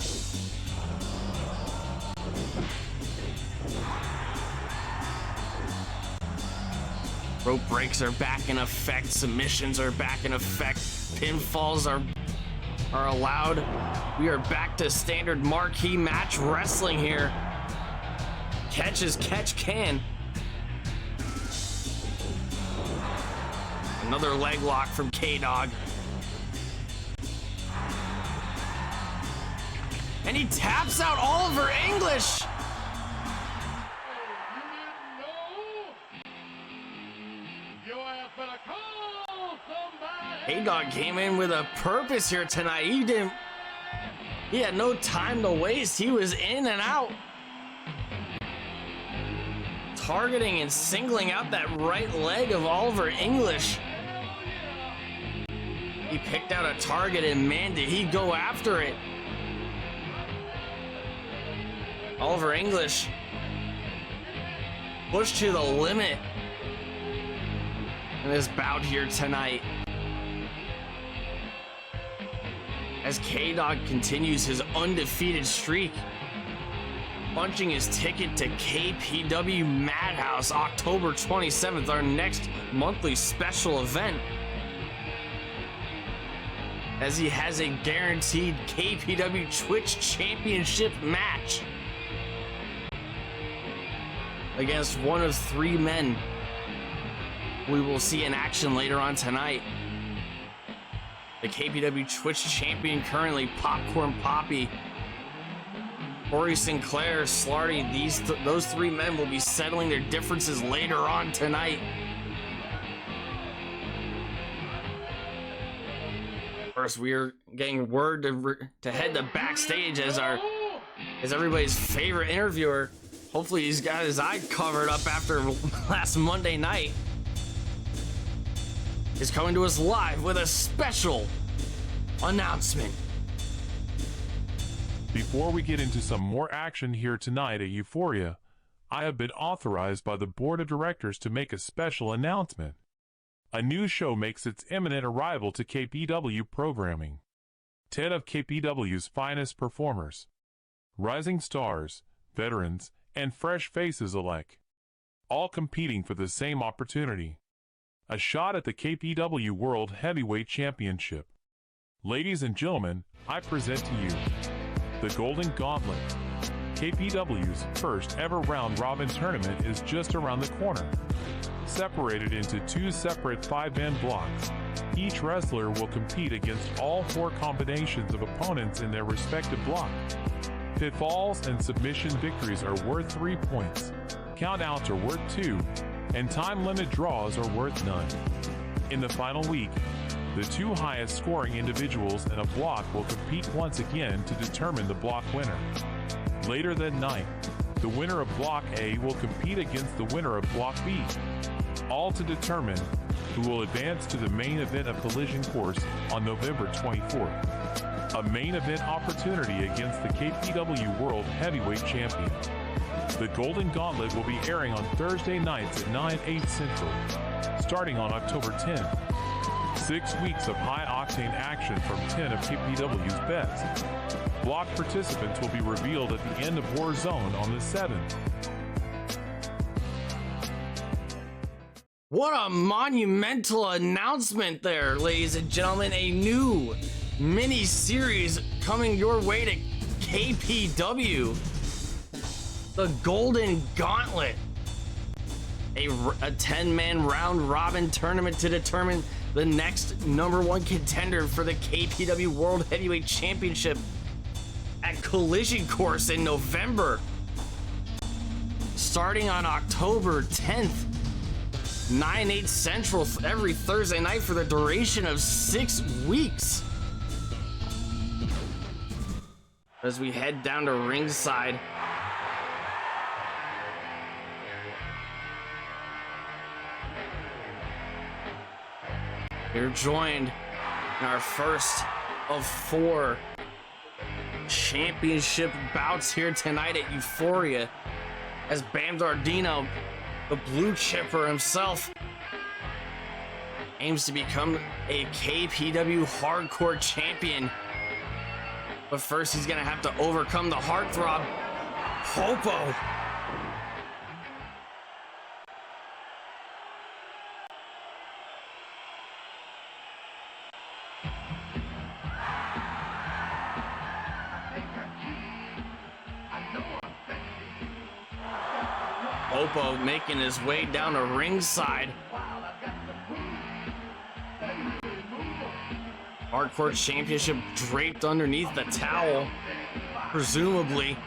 Rope breaks are back in effect. Submissions are back in effect. Pinfalls are allowed. We are back to standard marquee match wrestling here. Catch as catch can. Another leg lock from K-Dog. And he taps out Oliver English. K-Dog came in with a purpose here tonight. He had no time to waste. He was in and out, targeting and singling out that right leg of Oliver English. He picked out a target, and man, did he go after it. Oliver English pushed to the limit in this bout here tonight, as K-Dog continues his undefeated streak, punching his ticket to KPW Madhouse October 27th, our next monthly special event, as he has a guaranteed KPW Twitch Championship match against one of three men we will see in action later on tonight. the KPW Twitch champion currently, Popcorn Poppy, Corey Sinclair, Slarty. Those three men will be settling their differences later on tonight. First, we are getting word to head to backstage as everybody's favorite interviewer. Hopefully he's got his eye covered up after last Monday night. Is coming to us live with a special announcement. Before we get into some more action here tonight at Euphoria, I have been authorized by the board of directors to make a special announcement. A new show makes its imminent arrival to KPW programming. 10 of KPW's finest performers, rising stars, veterans, and fresh faces alike, all competing for the same opportunity. A shot at the KPW World Heavyweight Championship. Ladies and gentlemen, I present to you the Golden Gauntlet. KPW's first ever round-robin tournament is just around the corner. Separated into 2 separate 5-man blocks, each wrestler will compete against all 4 combinations of opponents in their respective block. Pitfalls and submission victories are worth 3 points, countouts are worth 2, and time-limit draws are worth none. In the final week, the 2 highest scoring individuals in a block will compete once again to determine the block winner. Later that night, the winner of Block A will compete against the winner of Block B, all to determine who will advance to the main event of Collision Course on November 24th. A main event opportunity against the KPW World Heavyweight Champion. The Golden Gauntlet will be airing on Thursday nights at 9/8 Central, starting on October 10th. 6 weeks of high-octane action from 10 of KPW's best. Block participants will be revealed at the end of Warzone on the 7th. What a monumental announcement there, ladies and gentlemen. A new mini-series coming your way to KPW. The Golden Gauntlet. A 10-man round-robin tournament to determine the next #1 contender for the KPW World Heavyweight Championship at Collision Course in November. Starting on October 10th, 9/8 Central every Thursday night for the duration of 6 weeks. As we head down to ringside, we're joined in our first of 4 championship bouts here tonight at Euphoria as Bam Dardino, the blue chipper himself, aims to become a KPW hardcore champion. But first he's gonna have to overcome the heartthrob, Popo. Popo making his way down to ringside. Hardcore Championship draped underneath the towel, presumably.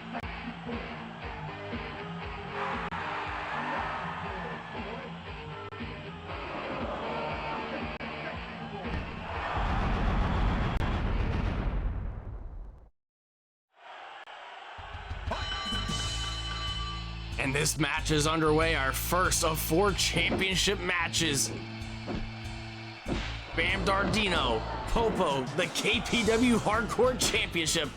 And this match is underway, our first of 4 championship matches. Bam Dardino, Popo, the KPW Hardcore Championship.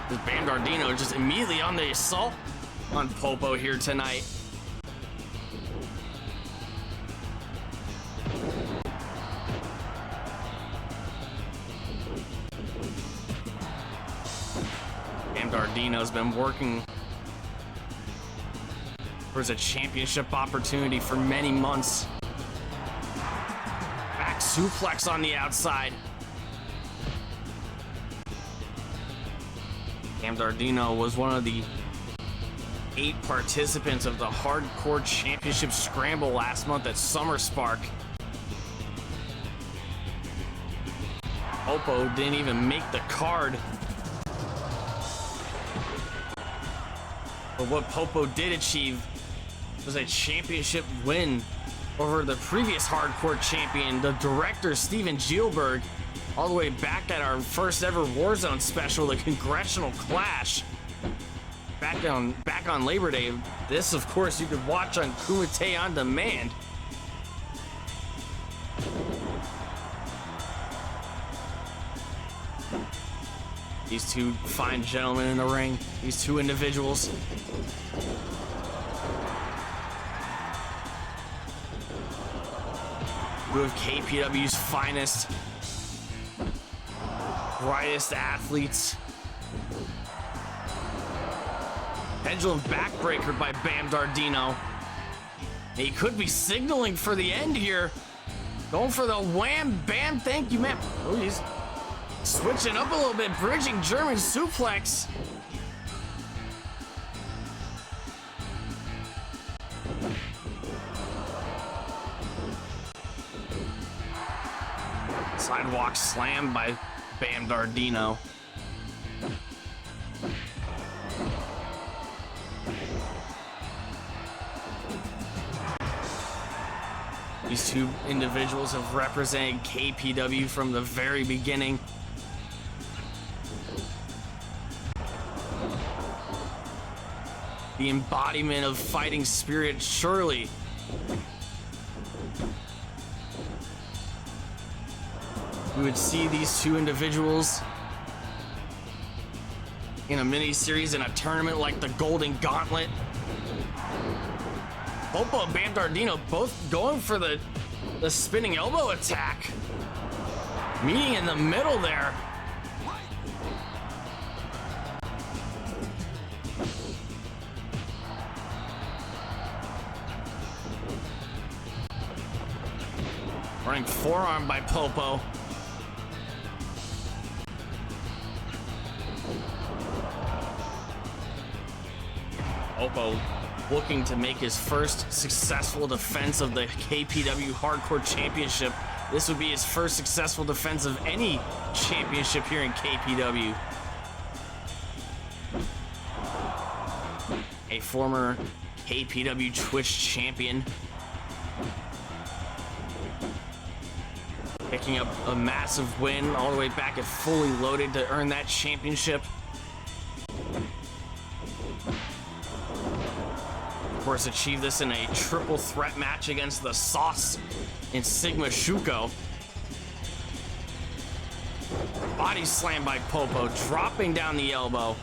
This Bam Dardino just immediately on the assault on Popo here tonight. Dardino's been working towards a championship opportunity for many months. Back suplex on the outside. Bam Dardino was one of the 8 participants of the Hardcore Championship Scramble last month at Summer Spark. Popo didn't even make the card. But what Popo did achieve was a championship win over the previous hardcore champion, the director Steven Gielberg, all the way back at our first ever Warzone special, the Congressional Clash, back on Labor Day. This, of course, you could watch on Kumite On Demand. These two fine gentlemen in the ring, these two individuals. Two of KPW's finest, brightest athletes. Pendulum backbreaker by Bam Dardino. He could be signaling for the end here. Going for the wham, bam, thank you, man. Oh, he's switching up a little bit, bridging German suplex. Sidewalk slam by Bam Dardino. These two individuals have represented KPW from the very beginning. The embodiment of fighting spirit, surely. We would see these two individuals in a mini-series in a tournament like the Golden Gauntlet. Popo and Bam Dardino both going for the spinning elbow attack. Meeting in the middle there. Running forearm by Popo. Popo looking to make his first successful defense of the KPW Hardcore Championship. This would be his first successful defense of any championship here in KPW. A former KPW Twitch champion. Picking up a massive win all the way back at Fully Loaded to earn that championship. Of course, achieved this in a triple threat match against the Sauce and Sigma Shuko. Body slam by Popo, dropping down the elbow.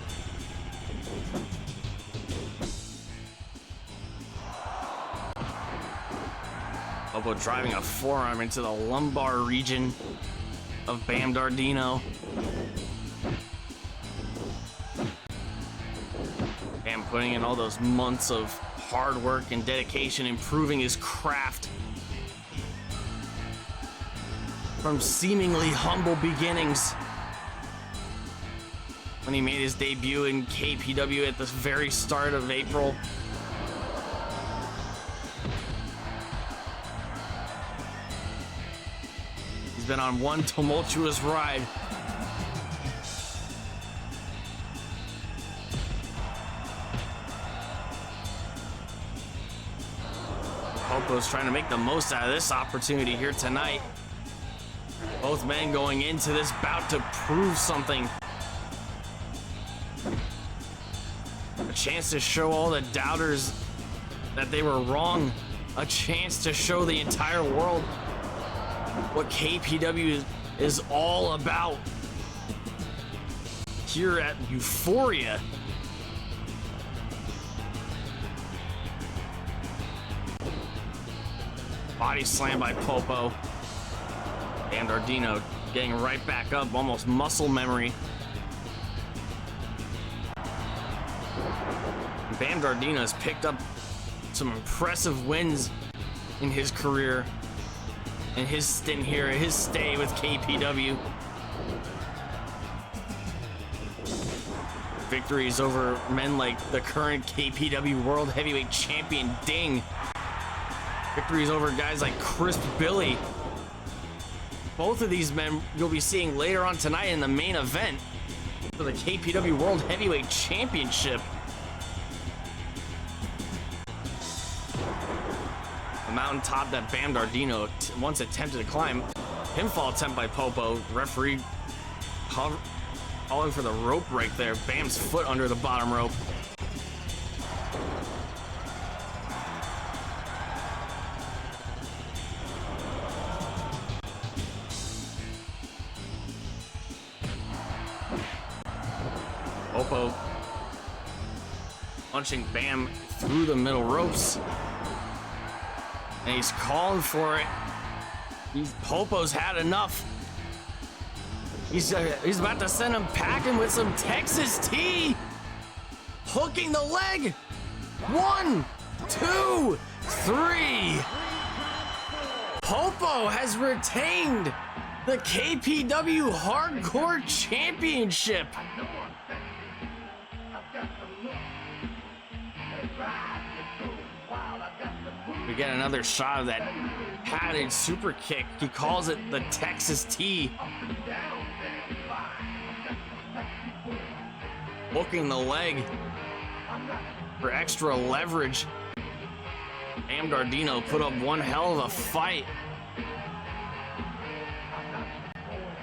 Popo driving a forearm into the lumbar region of Bam Dardino. Bam putting in all those months of hard work and dedication, improving his craft from seemingly humble beginnings when he made his debut in KPW at the very start of April. He's been on one tumultuous ride. Popo's trying to make the most out of this opportunity here tonight. Both men going into this bout to prove something. A chance to show all the doubters that they were wrong. A chance to show the entire world what KPW is all about here at Euphoria. Body slam by Popo. And Dardino getting right back up, almost muscle memory. Bam Dardino has picked up some impressive wins in his career, in his stint here, his stay with KPW. victories over men like the current KPW World Heavyweight Champion Ding. Victories over guys like Crisp Billy. Both of these men you'll be seeing later on tonight in the main event for the KPW World Heavyweight Championship. A mountaintop that Bam Dardino once attempted to climb. Pinfall attempt by Popo. Referee calling for the rope break there. Bam's foot under the bottom rope. Popo punching Bam through the middle ropes. And he's calling for it. Popo's had enough. He's about to send him packing with some Texas tea. Hooking the leg. 1, 2, 3. Popo has retained the KPW Hardcore Championship. We get another shot of that padded super kick. He calls it the Texas T. Hooking the leg for extra leverage. Bam Dardino put up one hell of a fight.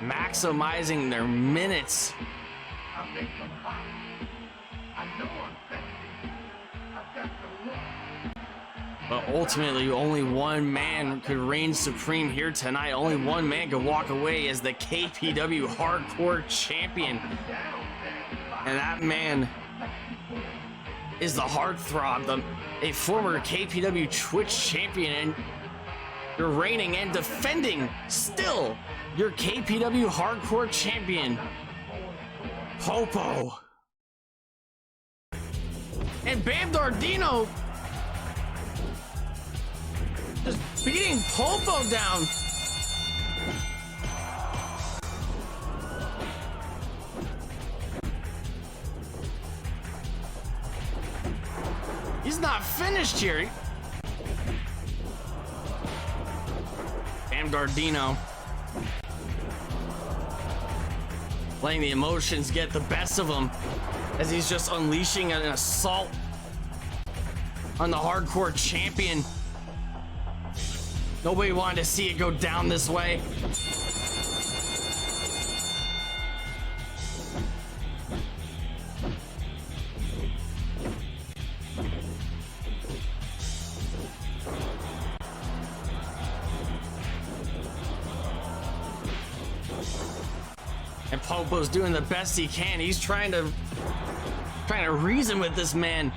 Maximizing their minutes. But ultimately, only one man could reign supreme here tonight. Only one man could walk away as the KPW Hardcore Champion. And that man is the Heartthrob, a former KPW Twitch champion, and you're reigning and defending still your KPW Hardcore Champion, Popo. And Bam Dardino just beating Popo down. He's not finished here. Bam Dardino letting the emotions get the best of him as he's just unleashing an assault on the Hardcore Champion. Nobody wanted to see it go down this way. And Popo's doing the best he can. He's trying to reason with this man.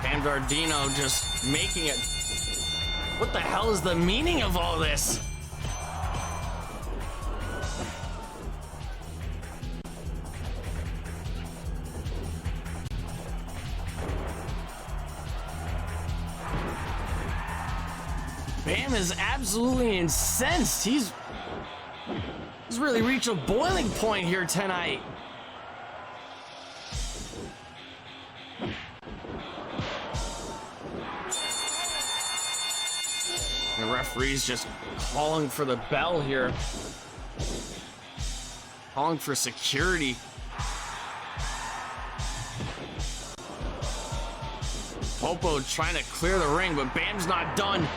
Bam Dardino just making it. What the hell is the meaning of all this? Bam is absolutely incensed. He's really reached a boiling point here tonight. The referee's just calling for the bell here. Calling for security. Popo trying to clear the ring, but Bam's not done.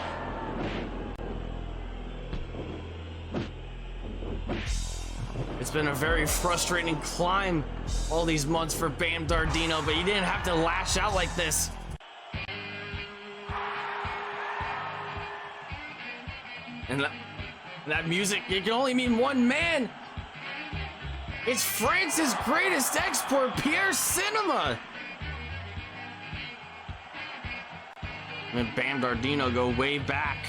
It's been a very frustrating climb all these months for Bam Dardino, but he didn't have to lash out like this. And that music, it can only mean one man. It's France's greatest export, Pierre Cinema. And Bam Dardino go way back.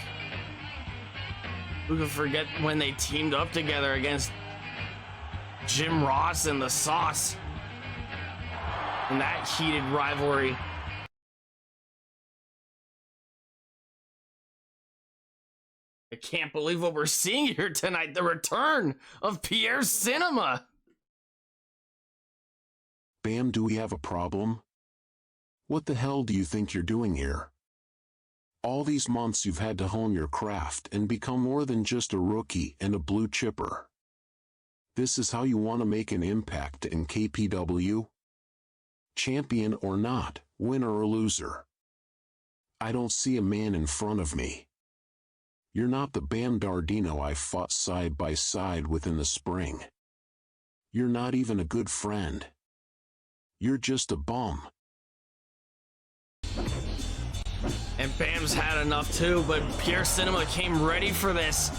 Who could forget when they teamed up together against Jim Ross and the Sauce in that heated rivalry. I can't believe what we're seeing here tonight. The return of Pierre Cinema. Bam, do we have a problem? What the hell do you think you're doing here? All these months you've had to hone your craft and become more than just a rookie and a blue chipper. This is how you want to make an impact in KPW? Champion or not, winner or loser. I don't see a man in front of me. You're not the Bam Dardino I fought side by side with in the spring. You're not even a good friend. You're just a bum. And Bam's had enough too, but Pierre Cinema came ready for this.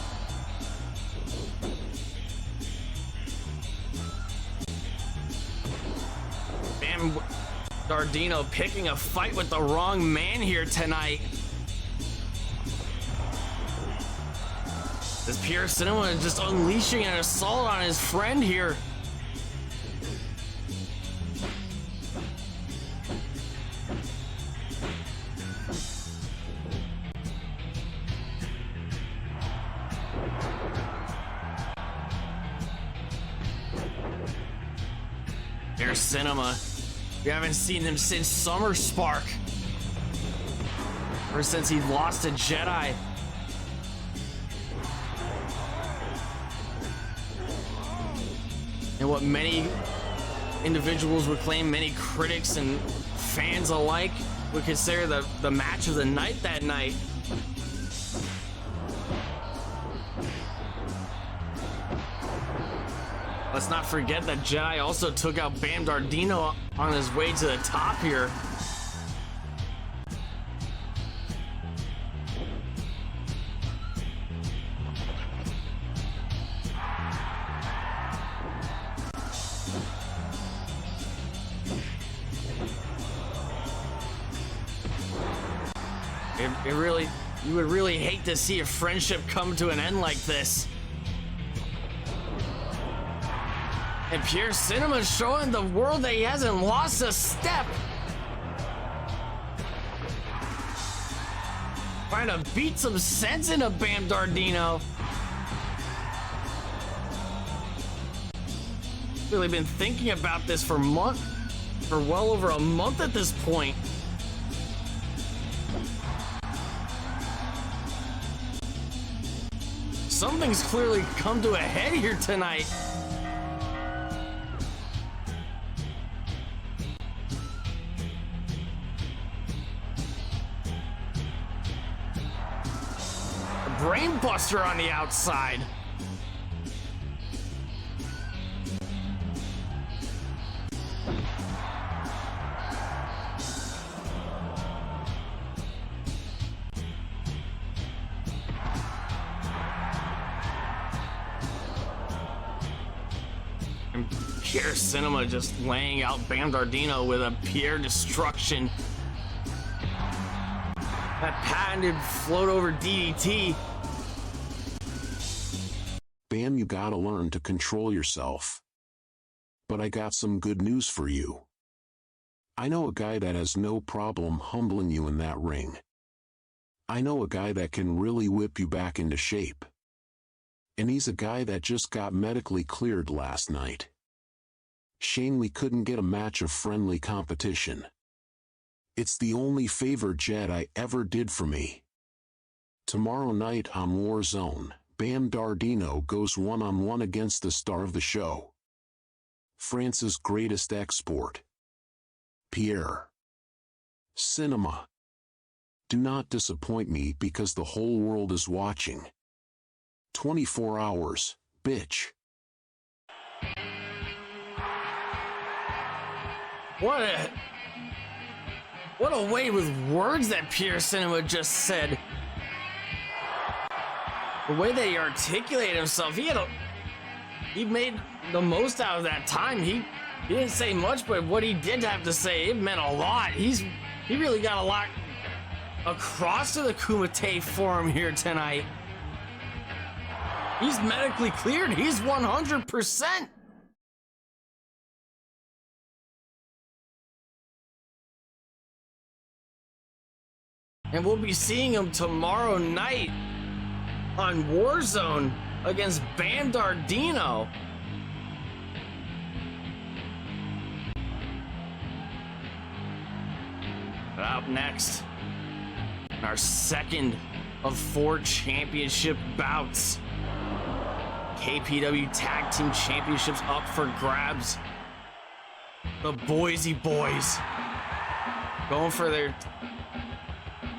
Bam Dardino picking a fight with the wrong man here tonight. This Pierre Cinema is just unleashing an assault on his friend here. Pierre Cinema, we haven't seen him since Summer Spark, or since he lost to Jedi. And what many individuals would claim, many critics and fans alike would consider the match of the night that night. Let's not forget that Jedi also took out Bam Dardino on his way to the top here. You would really hate to see a friendship come to an end like this. And Pierre Cinema's showing the world that he hasn't lost a step. Trying to beat some sense into Bam Dardino. Really been thinking about this for well over a month at this point. Something's clearly come to a head here tonight. A brain buster on the outside. Pierre Cinema just laying out Bam Dardino with a Pierre destruction. That patented float over DDT. Bam, you gotta learn to control yourself. But I got some good news for you. I know a guy that has no problem humbling you in that ring. I know a guy that can really whip you back into shape. And he's a guy that just got medically cleared last night. Shame we couldn't get a match of friendly competition. It's the only favor Jedi ever did for me. Tomorrow night on Warzone, Bam Dardino goes one-on-one against the star of the show. France's greatest export. Pierre Cinema. Do not disappoint me because the whole world is watching. 24 hours, bitch. What a way with words that Pierre Cinema just said. The way that he articulated himself, he made the most out of that time. He didn't say much, but what he did have to say, it meant a lot. He really got a lot across to the Kumite Forum here tonight. He's medically cleared. He's 100%. And we'll be seeing him tomorrow night on Warzone against Bandardino. But up next, our second of 4 championship bouts. KPW Tag Team Championships up for grabs. The Boise Boys going for their,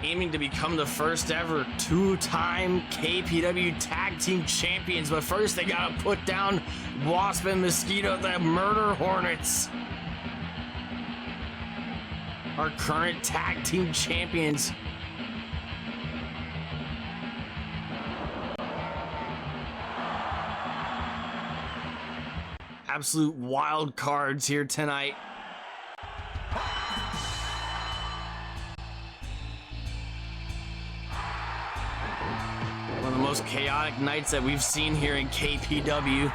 aiming to become the first ever 2-time KPW Tag Team Champions. But first they gotta put down Wasp and Mosquito, the Murder Hornets. Our current Tag Team Champions. Absolute wild cards here tonight. One of the most chaotic nights that we've seen here in KPW.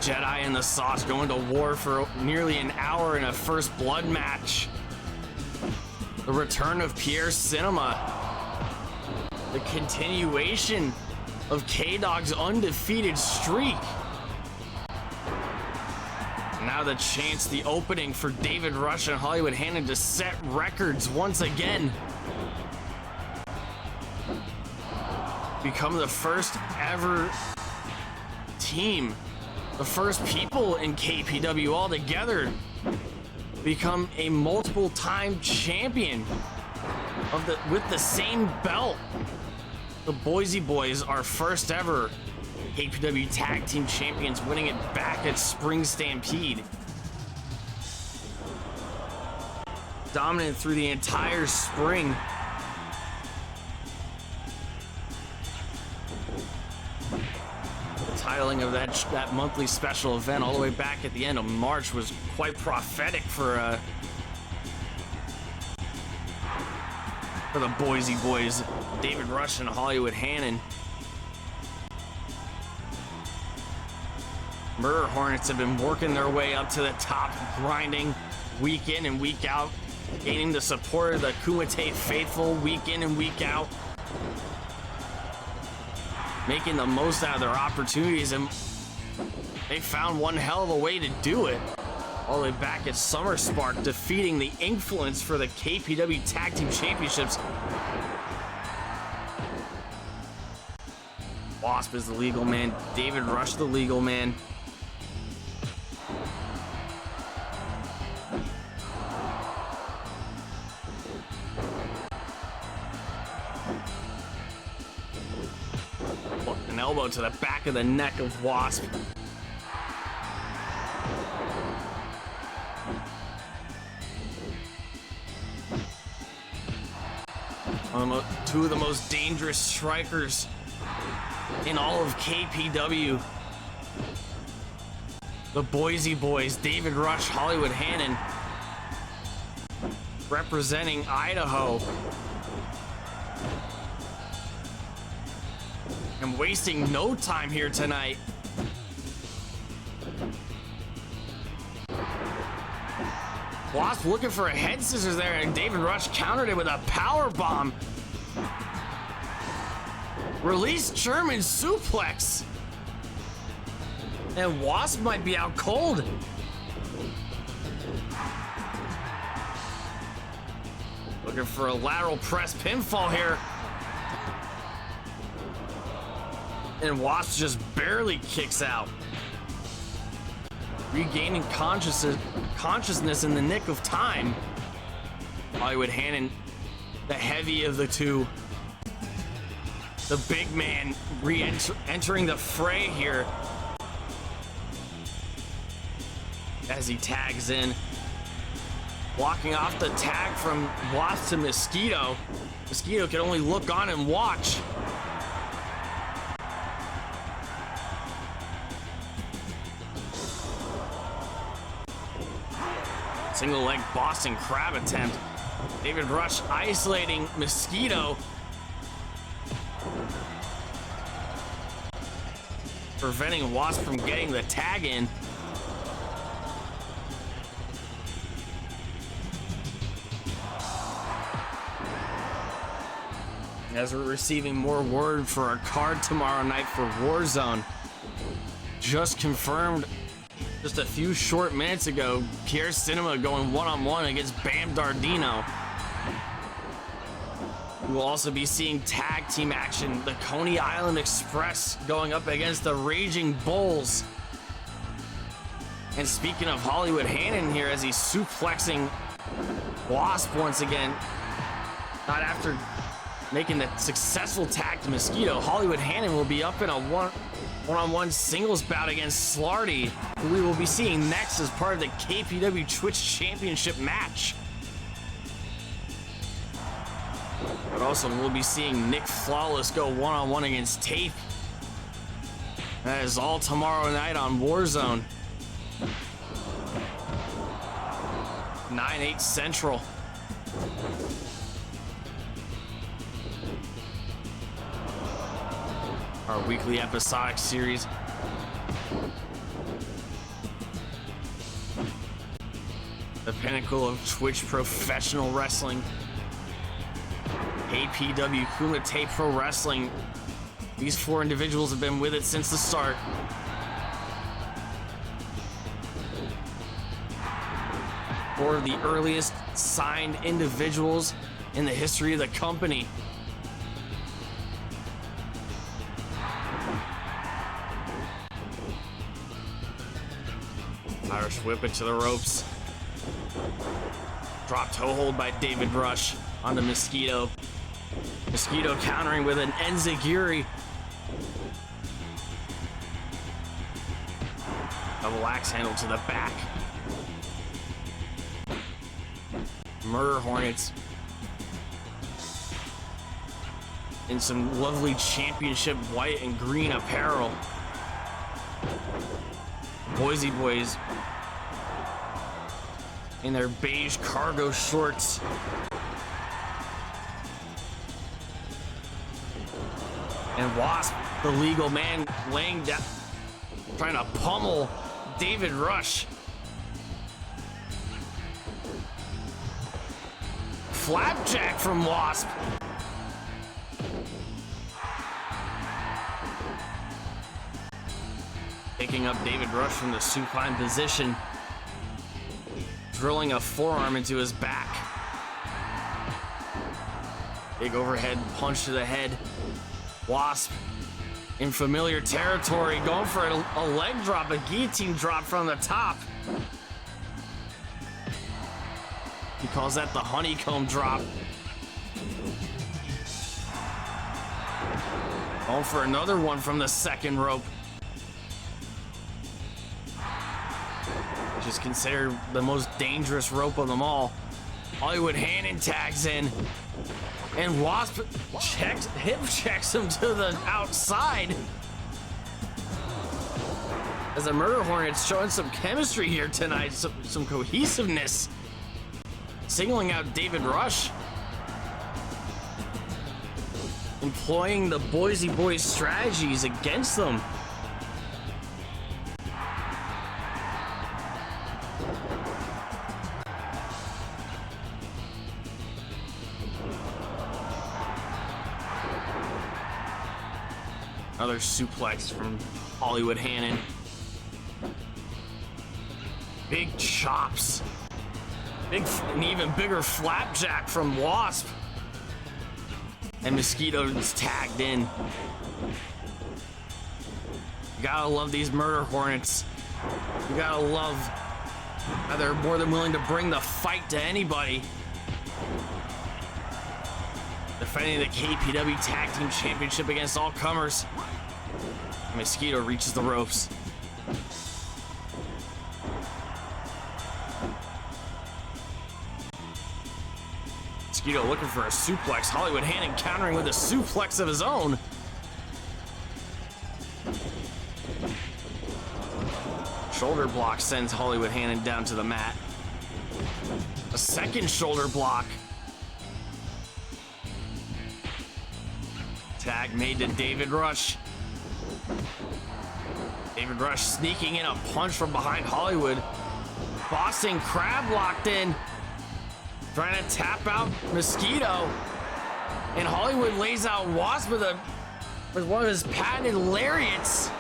Jedi and the Sauce going to war for nearly an hour in a first blood match. The return of Pierre Cinema. The continuation of K-Dog's undefeated streak. Now the chance, the opening for David Rush and Hollywood Hannon to set records once again. Become the first ever team, the first people in KPW all together become a multiple time champion of with the same belt. The Boise Boys are first ever KPW Tag Team Champions, winning it back at Spring Stampede. Dominant through the entire spring. The titling of that monthly special event all the way back at the end of March was quite prophetic for the Boise Boys, David Rush and Hollywood Hannon. Murder Hornets have been working their way up to the top, grinding week in and week out, gaining the support of the Kumite faithful week in and week out, making the most out of their opportunities, and they found one hell of a way to do it. All the way back at Summer Spark, defeating the Influence for the KPW Tag Team Championships. Wasp is the legal man, David Rush the legal man. An elbow to the back of the neck of Wasp. Two of the most dangerous strikers in all of KPW. The Boise Boys, David Rush, Hollywood Hannon, representing Idaho. And wasting no time here tonight. Wasp looking for a head scissors there, and David Rush countered it with a power bomb. Release German suplex. And Wasp might be out cold. Looking for a lateral press pinfall here. And Wasp just barely kicks out. Regaining consciousness in the nick of time. Hollywood Hannon, the heavy of the two. The big man entering the fray here as he tags in. Blocking off the tag from Wasp to Mosquito. Mosquito can only look on and watch. Single leg Boston Crab attempt. David Rush isolating Mosquito. Preventing Wasp from getting the tag in. as we're receiving more word for our card tomorrow night for Warzone. Just confirmed just a few short minutes ago, Pierre Cinema going one-on-one against Bam Dardino. We will also be seeing tag team action. The Coney Island Express going up against the Raging Bulls. And speaking of Hollywood Hannon here, as he's suplexing Wasp once again. Not after making the successful tag to Mosquito, Hollywood Hannon will be up in a one-on-one singles bout against Slarty, who we will be seeing next as part of the KPW Twitch Championship match. But also we'll be seeing Nick Flawless go one-on-one against Tape. That is all tomorrow night on Warzone. 9/8 Central. Our weekly episodic series. The pinnacle of Twitch professional wrestling. KPW Kumite Pro Wrestling. These four individuals have been with it since the start. Four of the earliest signed individuals in the history of the company. Irish whip it to the ropes. Drop toe hold by David Rush onto Mosquito. Mosquito countering with an enziguri. Double axe handle to the back. Murder Hornets in some lovely championship white and green apparel. Boise Boys in their beige cargo shorts. And Wasp, the legal man, laying down, trying to pummel David Rush. Flapjack from Wasp. Picking up David Rush from the supine position. Drilling a forearm into his back. Big overhead punch to the head. Wasp in familiar territory, going for a leg drop, a guillotine drop from the top. He calls that the honeycomb drop. Going for another one from the second rope. Which is considered the most dangerous rope of them all. Hollywood Hannon tags in. And Wasp hip checks him to the outside. As the Murder Hornets showing some chemistry here tonight, some cohesiveness. Singling out David Rush. Employing the Boise Boys strategies against them. Another suplex from Hollywood Hannon. Big chops. An even bigger flapjack from Wasp. And Mosquito's tagged in. You gotta love these Murder Hornets. You gotta love how they're more than willing to bring the fight to anybody. Defending the KPW Tag Team Championship against all comers. Mosquito reaches the ropes. Mosquito looking for a suplex. Hollywood Hannon countering with a suplex of his own. Shoulder block sends Hollywood Hannon down to the mat. A second shoulder block. Tag made to David Rush. David Rush sneaking in a punch from behind Hollywood. Boston Crab locked in. Trying to tap out Mosquito. And Hollywood lays out Wasp with one of his patented lariats.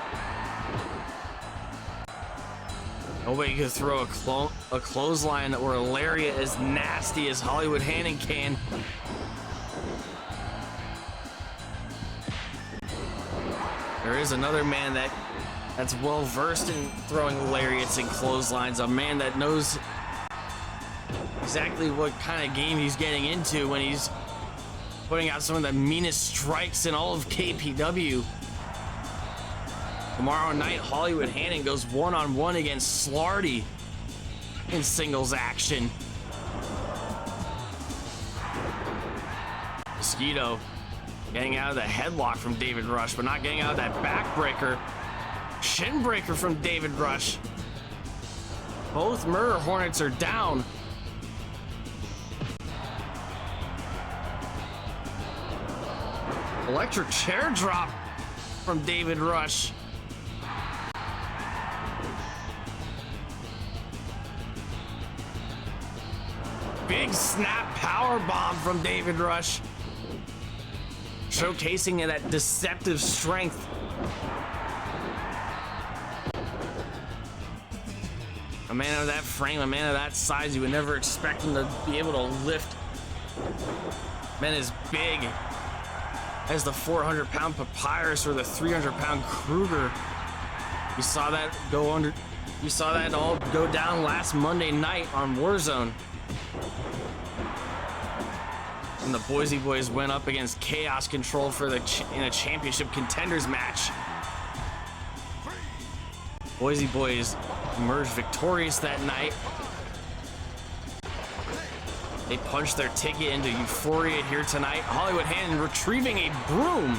Nobody could throw a clothesline or a lariat as nasty as Hollywood Hannon can. There is another man that's well versed in throwing lariats and clotheslines, a man that knows exactly what kind of game he's getting into when he's putting out some of the meanest strikes in all of KPW. Tomorrow night, Hollywood Hannon goes one-on-one against Slarty in singles action. Mosquito getting out of the headlock from David Rush, but not getting out of that backbreaker. Shin breaker from David Rush. Both Murder Hornets are down. Electric chair drop from David Rush. Big snap power bomb from David Rush. Showcasing that deceptive strength. A man of that frame, a man of that size, you would never expect him to be able to lift. Man is big as the 400-pound Papyrus or the 300-pound Kruger. You saw that go under. You saw that all go down last Monday night on Warzone. And the Boise Boys went up against Chaos Control in a championship contenders match. Boise Boys emerged victorious that night. They punched their ticket into Euphoria here tonight. Hollywood Hannon retrieving a broom.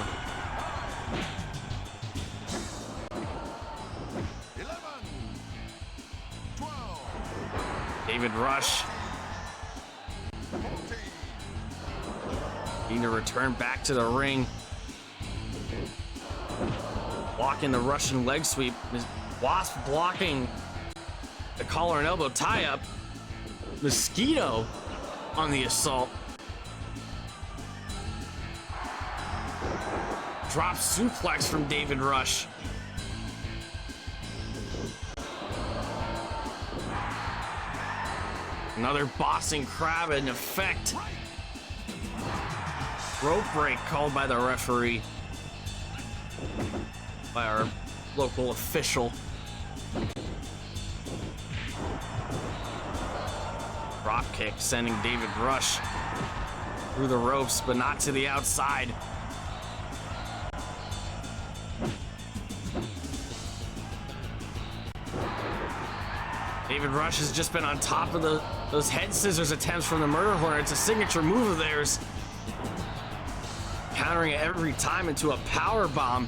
11, 12, David Rush 14. needing to return back to the ring. Blocking the Russian leg sweep. Wasp blocking the collar and elbow tie-up. Mosquito on the assault. Drop suplex from David Rush. Another Boston Crab in effect. Rope break called by the referee. By our local official. Drop kick sending David Rush through the ropes, but not to the outside. David Rush has just been on top of those head scissors attempts from the Murder Hornets, a signature move of theirs. Countering it every time into a power bomb.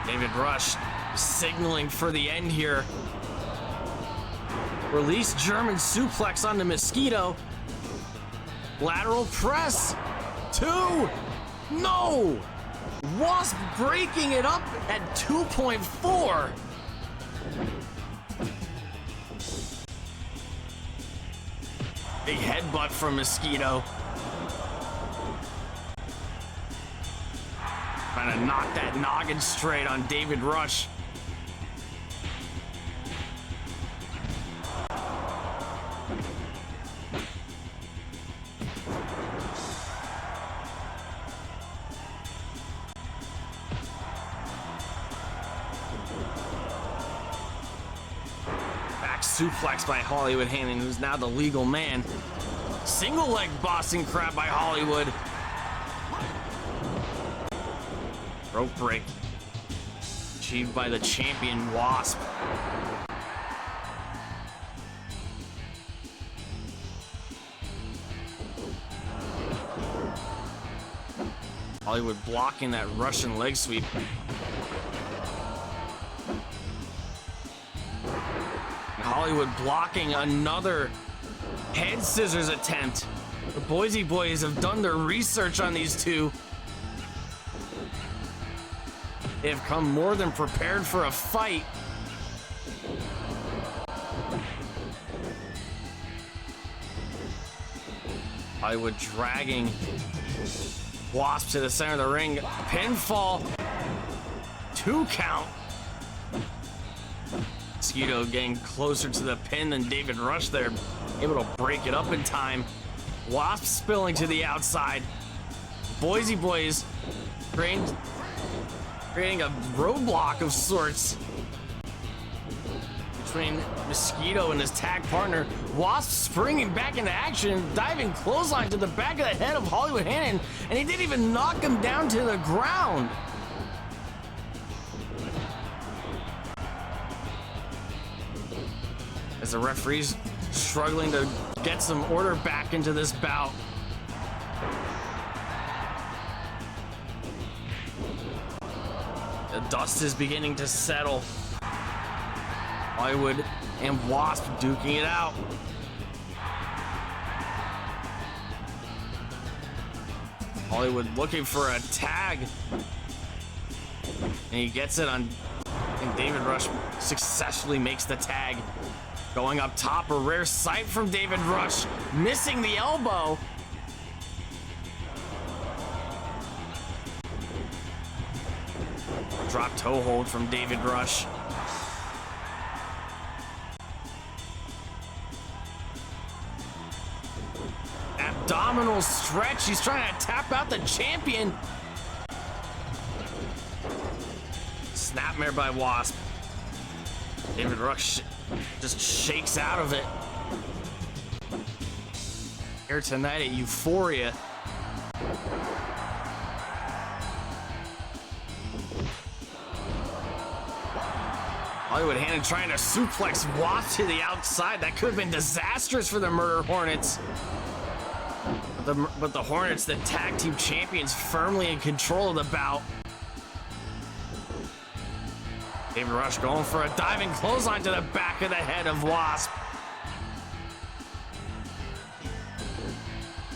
David Rush signaling for the end here. Release German suplex onto Mosquito. Lateral press. 2. No! Wasp breaking it up at 2.4. Big headbutt from Mosquito. Trying to knock that noggin straight on David Rush. Back suplex by Hollywood Hannon, who's now the legal man. Single leg Boston Crab by Hollywood. Rope break achieved by the champion Wasp. Hollywood blocking that Russian leg sweep. And Hollywood blocking another head scissors attempt. The Boise Boys have done their research on these two. They've come more than prepared for a fight. Hollywood dragging Wasp to the center of the ring. Pinfall. 2 count. Mosquito getting closer to the pin than David Rush there. Able to break it up in time. Wasp spilling to the outside. Boise Boys creating a roadblock of sorts between Mosquito and his tag partner. Wasp springing back into action, diving clothesline to the back of the head of Hollywood Hannon, and he didn't even knock him down to the ground. As the referee's struggling to get some order back into this bout. The dust is beginning to settle. Hollywood and Wasp duking it out. Hollywood looking for a tag. And he gets it on, and David Rush successfully makes the tag. Going up top, a rare sight from David Rush, missing the elbow. Drop toe hold from David Rush. Abdominal stretch. He's trying to tap out the champion. Snapmare by Wasp. David Rush just shakes out of it. Here tonight at Euphoria. Hollywood Hannon trying to suplex Wasp to the outside. That could have been disastrous for the Murder Hornets. But the Hornets, the tag team champions, firmly in control of the bout. David Rush going for a diving clothesline to the back of the head of Wasp.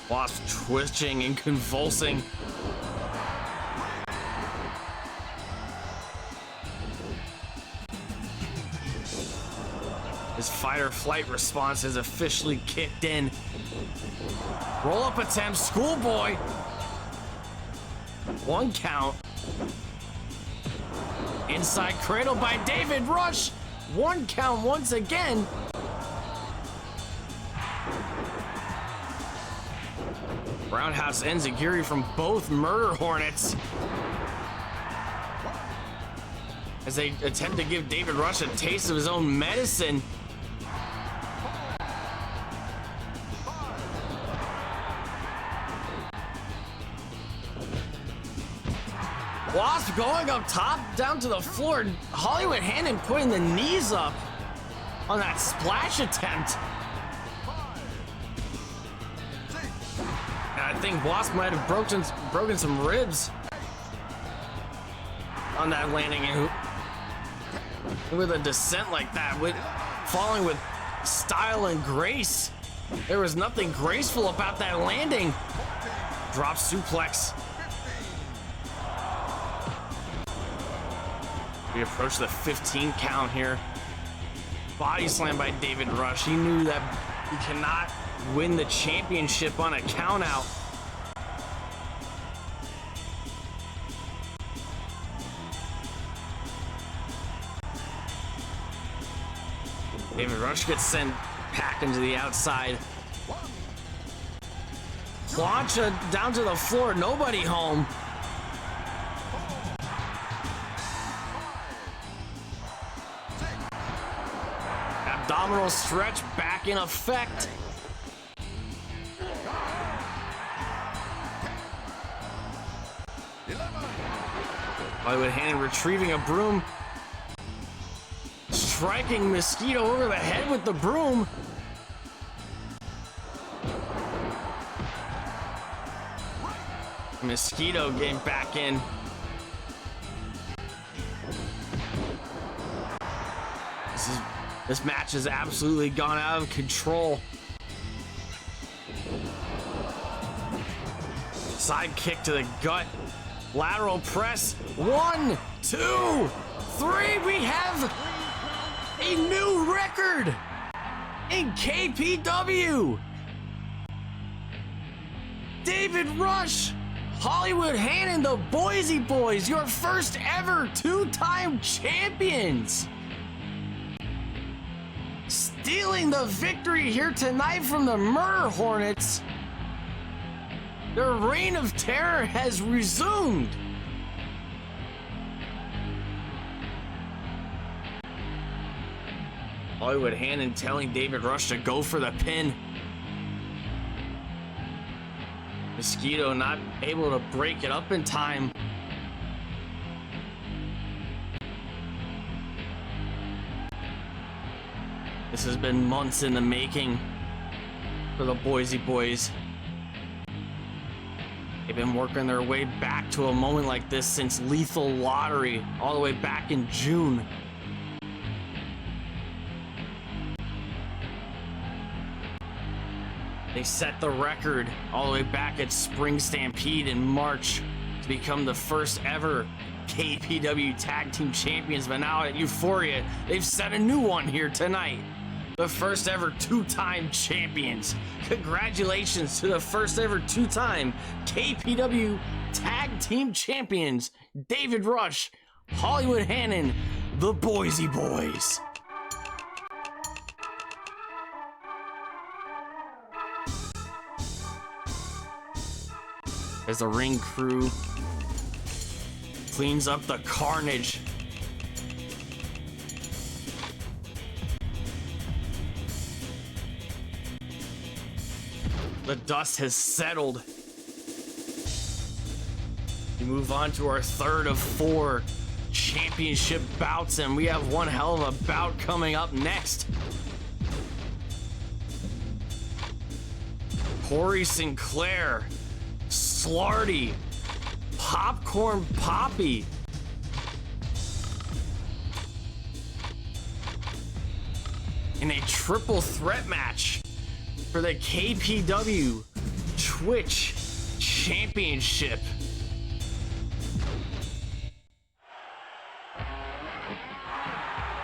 Wasp twitching and convulsing. His fight or flight response has officially kicked in. Roll up attempt, schoolboy. 1 count. Inside cradle by David Rush. 1 count once again. Roundhouse enziguri from both Murder Hornets as they attempt to give David Rush a taste of his own medicine. Wasp going up top, down to the floor. Hollywood Hannon putting the knees up on that splash attempt. And I think Wasp might have broken some ribs on that landing. And with a descent like that, falling with style and grace, there was nothing graceful about that landing. Drop suplex. We approach the 15 count here. Body slam by David Rush. He knew that he cannot win the championship on a count out. David Rush gets sent packing to the outside. Plancha down to the floor, nobody home. Abdominal stretch back in effect. Hollywood Hannon retrieving a broom. Striking Mosquito over the head with the broom. Mosquito getting back in. This match has absolutely gone out of control. Side kick to the gut. Lateral press. 1, 2, 3. We have a new record in KPW. David Rush, Hollywood Hannon, the Boise Boys, your first ever two-time champions. Stealing the victory here tonight from the Murder Hornets. Their reign of terror has resumed. Hollywood Hannon telling David Rush to go for the pin. Mosquito not able to break it up in time. This has been months in the making for the Boise Boys. They've been working their way back to a moment like this since Lethal Lottery, all the way back in June. They set the record all the way back at Spring Stampede in March to become the first ever KPW Tag Team Champions, but now at Euphoria, they've set a new one here tonight. The first ever two-time champions. Congratulations to the first ever two-time KPW Tag Team Champions, David Rush, Hollywood Hannon, the Boise Boys. As the ring crew cleans up the carnage. The dust has settled. We move on to our third of 4 championship bouts, and we have one hell of a bout coming up next. Corey Sinclair, Slarty, Popcorn Poppy, in a triple threat match for the KPW Twitch Championship.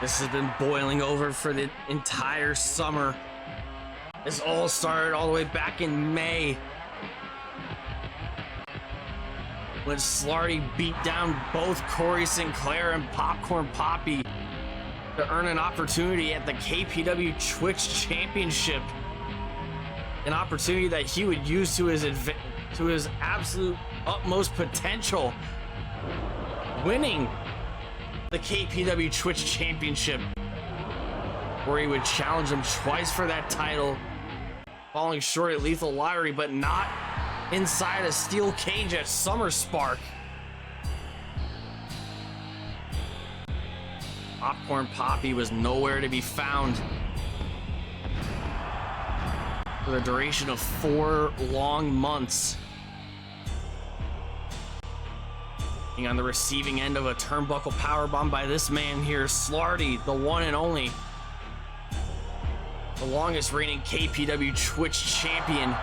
This has been boiling over for the entire summer. This all started all the way back in May, when Slarty beat down both Corey Sinclair and Popcorn Poppy to earn an opportunity at the KPW Twitch Championship. An opportunity that he would use to his absolute utmost potential, winning the KPW Twitch Championship, where he would challenge him twice for that title, falling short at Lethal Lottery, but not inside a steel cage at Summer Spark. Popcorn Poppy was nowhere to be found for the duration of 4 long months, being on the receiving end of a turnbuckle powerbomb by this man here, Slarty, the one and only, the longest reigning KPW Twitch champion.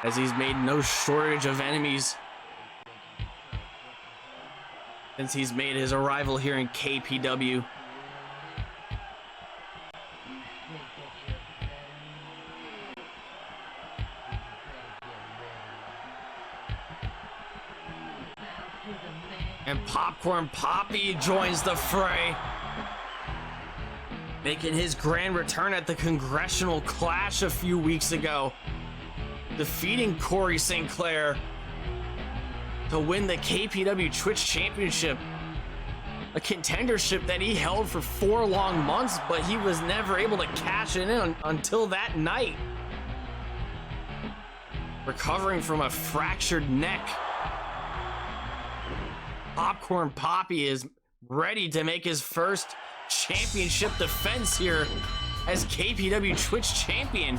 As he's made no shortage of enemies since he's made his arrival here in KPW. And Popcorn Poppy joins the fray, making his grand return at the Congressional Clash a few weeks ago, defeating Corey Sinclair to win the KPW Twitch Championship, a contendership that he held for 4 long months, but he was never able to cash it in until that night. Recovering from a fractured neck, Popcorn Poppy is ready to make his first championship defense here as KPW Twitch champion.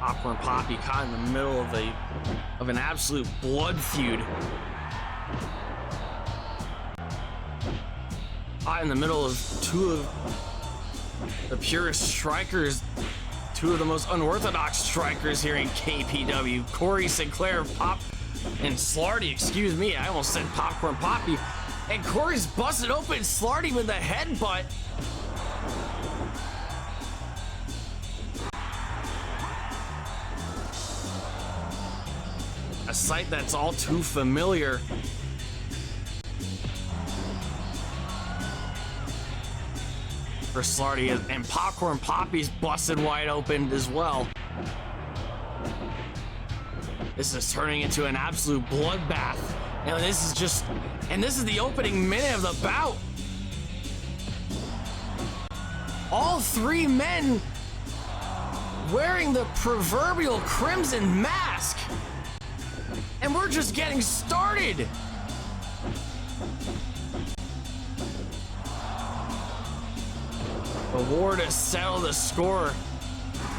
Popcorn Poppy caught in the middle of an absolute blood feud. Caught in the middle of 2 of the purest strikers, 2 of the most unorthodox strikers here in KPW. Corey Sinclair, And Slarty, excuse me, I almost said Popcorn Poppy. And Corey's busted open Slarty with a headbutt. A sight that's all too familiar. For Slarty, and Popcorn Poppy's busted wide open as well. This is turning into an absolute bloodbath. And this is the opening minute of the bout. All three men wearing the proverbial crimson mask. And we're just getting started. The war to settle the score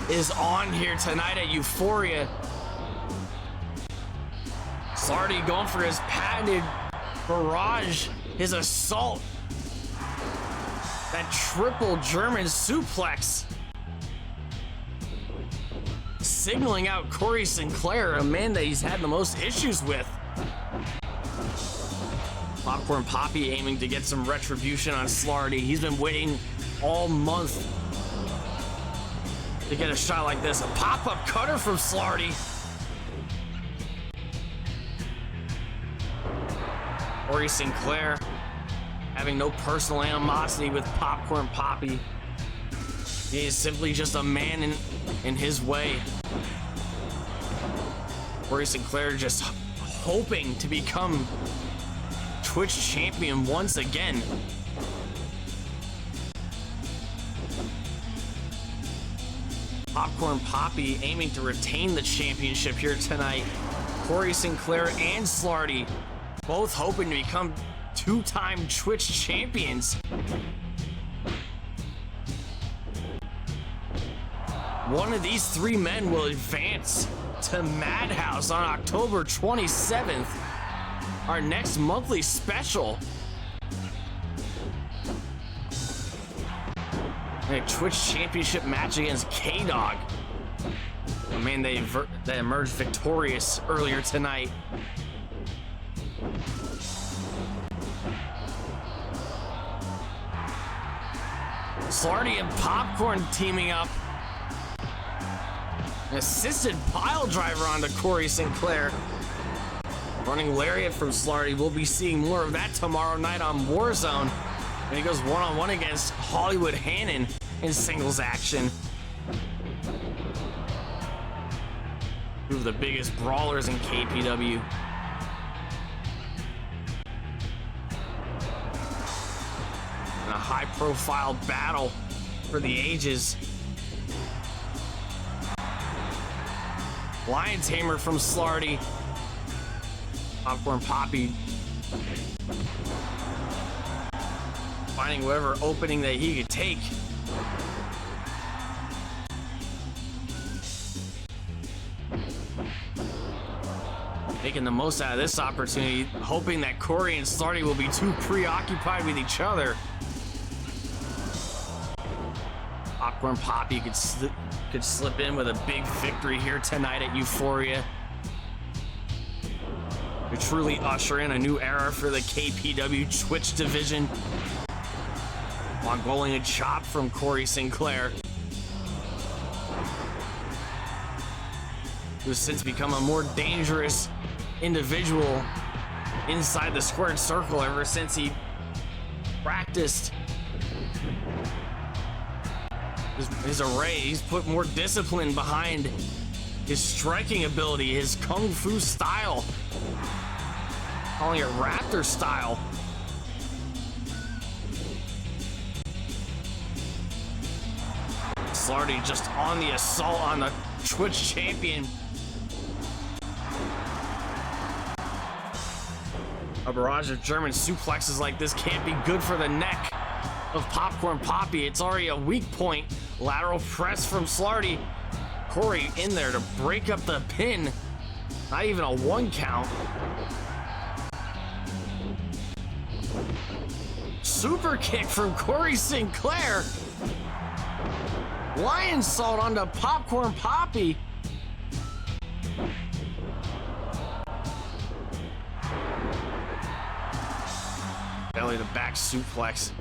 is on here tonight at Euphoria. Slarty going for his patented barrage, his assault. That triple German suplex. Signaling out Corey Sinclair, a man that he's had the most issues with. Popcorn Poppy aiming to get some retribution on Slarty. He's been waiting all month to get a shot like this. A pop-up cutter from Slarty. Corey Sinclair having no personal animosity with Popcorn Poppy. He is simply just a man in his way. Corey Sinclair just hoping to become Twitch champion once again. Popcorn Poppy aiming to retain the championship here tonight. Corey Sinclair and Slarty both hoping to become two-time Twitch champions. One of these three men will advance to Madhouse on October 27th, our next monthly special. A Twitch championship match against K-Dog. I mean, they emerged victorious earlier tonight. Slarty and Popcorn teaming up. An assisted pile driver onto Corey Sinclair. Running lariat from Slarty. We'll be seeing more of that tomorrow night on Warzone. And he goes one-on-one against Hollywood Hannon in singles action. Two of the biggest brawlers in KPW. And a high-profile battle for the ages. Lion Tamer from Slarty. Popcorn Poppy finding whatever opening that he could take. Making the most out of this opportunity, hoping that Corey and Slarty will be too preoccupied with each other. Popcorn Poppy could slip in with a big victory here tonight at Euphoria. To truly usher in a new era for the KPW Twitch division. Mongoling a chop from Corey Sinclair, who's since become a more dangerous individual inside the squared circle ever since he practiced his array. He's put more discipline behind his striking ability, his kung fu style. Calling it Raptor style. Slarty just on the assault on the Twitch champion. A barrage of German suplexes like this can't be good for the neck of Popcorn Poppy. It's already a weak point. Lateral press from Slarty. Corey in there to break up the pin. Not even a one count. Super kick from Corey Sinclair. Lion salt onto Popcorn Poppy. Belly to back suplex.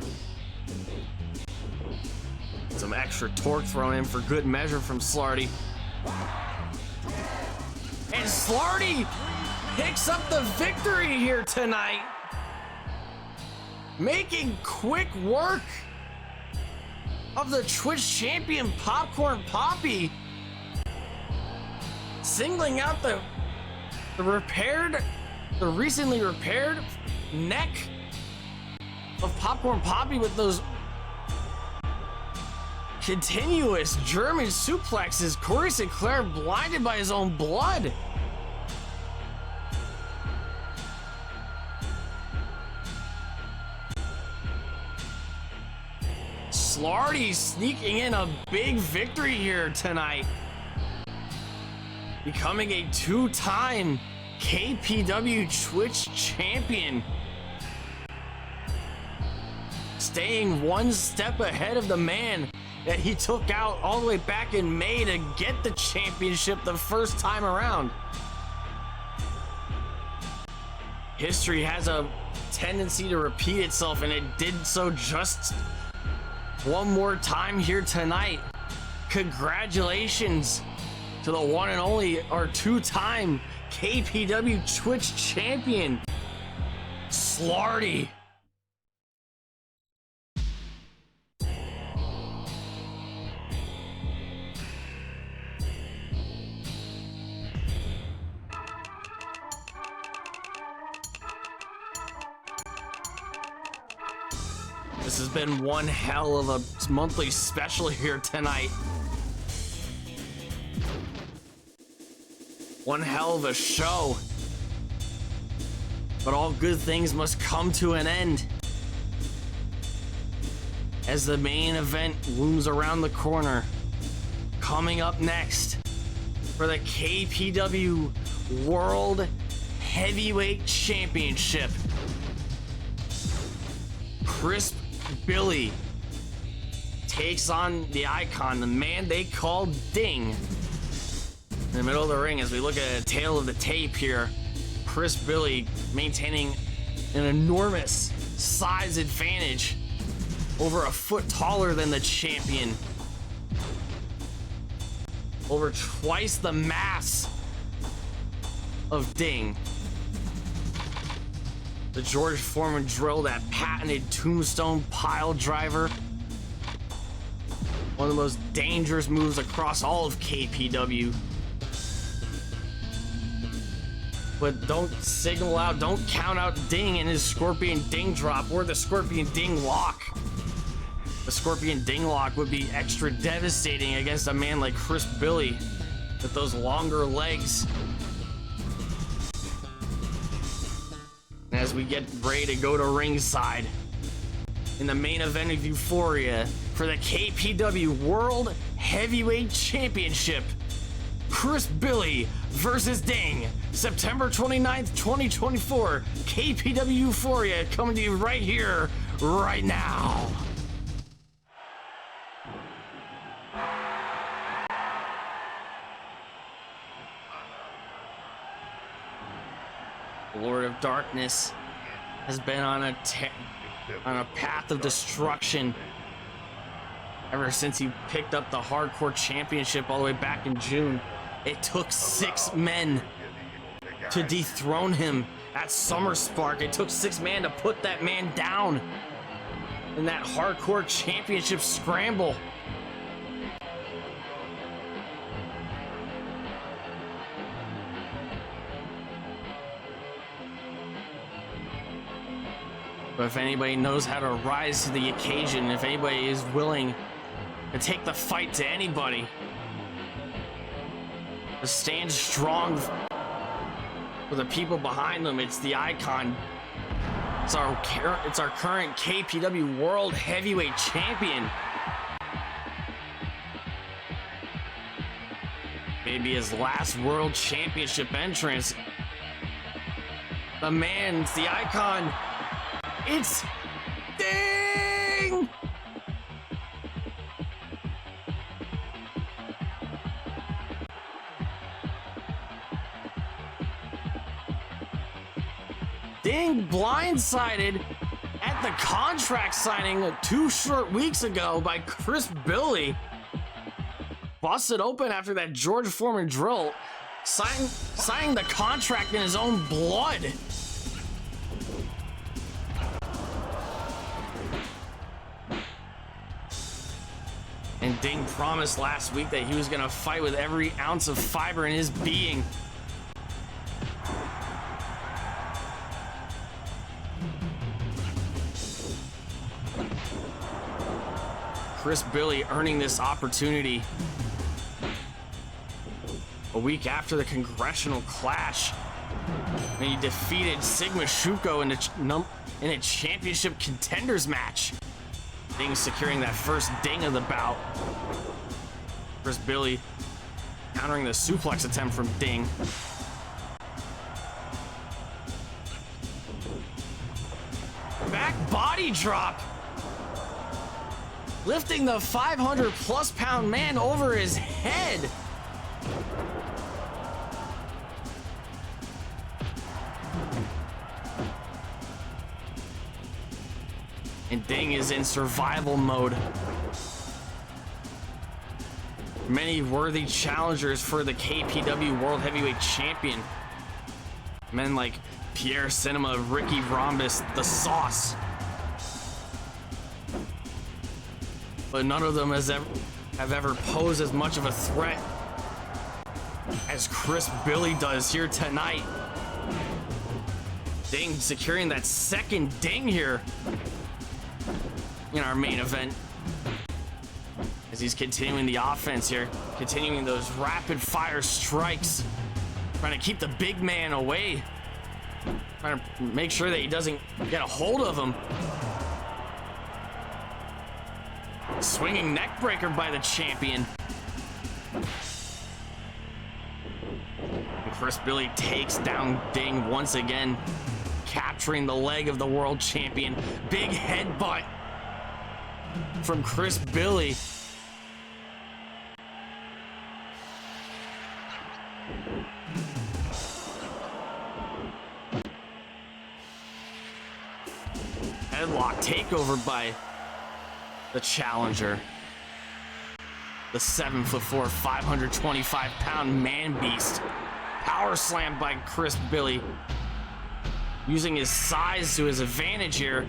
Some extra torque thrown in for good measure from Slarty. And Slarty picks up the victory here tonight. Making quick work of the Twitch champion Popcorn Poppy. Singling out the recently repaired neck of Popcorn Poppy with those continuous German suplexes. Corey Sinclair blinded by his own blood. Slarty sneaking in a big victory here tonight. Becoming a two-time KPW Twitch champion. Staying one step ahead of the man that he took out all the way back in May to get the championship the first time around. History has a tendency to repeat itself, and it did so just one more time here tonight. Congratulations to the one and only, or two-time KPW Twitch champion, Slarty. This has been one hell of a monthly special here tonight. One hell of a show. But all good things must come to an end, as the main event looms around the corner. Coming up next for the KPW World Heavyweight Championship, Crisp Billy takes on the Icon, the man they call Ding. In the middle of the ring, as we look at a tail of the tape here, Chris Billy maintaining an enormous size advantage, over a foot taller than the champion, over twice the mass of Ding. The George Foreman drill, that patented tombstone pile driver, one of the most dangerous moves across all of KPW. But don't signal out, don't count out Ding and his Scorpion Ding drop or the Scorpion Ding lock. The Scorpion Ding lock would be extra devastating against a man like Chris Billy with those longer legs. As we get ready to go to ringside in the main event of Euphoria for the KPW World Heavyweight Championship, Chris Billy versus Ding, September 29th, 2024, KPW Euphoria, coming to you right here, right now. Lord of Darkness has been on a path of destruction ever since he picked up the Hardcore Championship all the way back in June. It took 6 men to dethrone him at Summer Spark. It took 6 men to put that man down in that Hardcore Championship scramble. But if anybody knows how to rise to the occasion, if anybody is willing to take the fight to anybody, to stand strong for the people behind them, it's the Icon. It's our current KPW World Heavyweight Champion. Maybe his last World Championship entrance. The man, it's the Icon. It's Ding! Ding blindsided at the contract signing 2 short weeks ago by Chris Billy. Busted open after that George Foreman drill. Signing the contract in his own blood. And Ding promised last week that he was going to fight with every ounce of fiber in his being. Chris Billy earning this opportunity a week after the congressional clash when he defeated Sigma Shuko in a championship contenders match. Ding securing that first ding of the bout. Chris Billy countering the suplex attempt from Ding. Back body drop. Lifting the 500+ pound man over his head. And Ding is in survival mode. Many worthy challengers for the KPW World Heavyweight Champion. Men like Pierre Cinema, Ricky Rhombus, The Sauce. But none of them have ever posed as much of a threat as Chris Billy does here tonight. Ding securing that second ding here in our main event. As he's continuing the offense here, continuing those rapid fire strikes, trying to keep the big man away, trying to make sure that he doesn't get a hold of him. Swinging neck breaker by the champion. And Chris Billy takes down Ding once again, capturing the leg of the world champion. Big headbutt from Chris Billy. Headlock takeover by the challenger. The 7'4", 525 pound man beast. Power slam by Chris Billy. Using his size to his advantage here.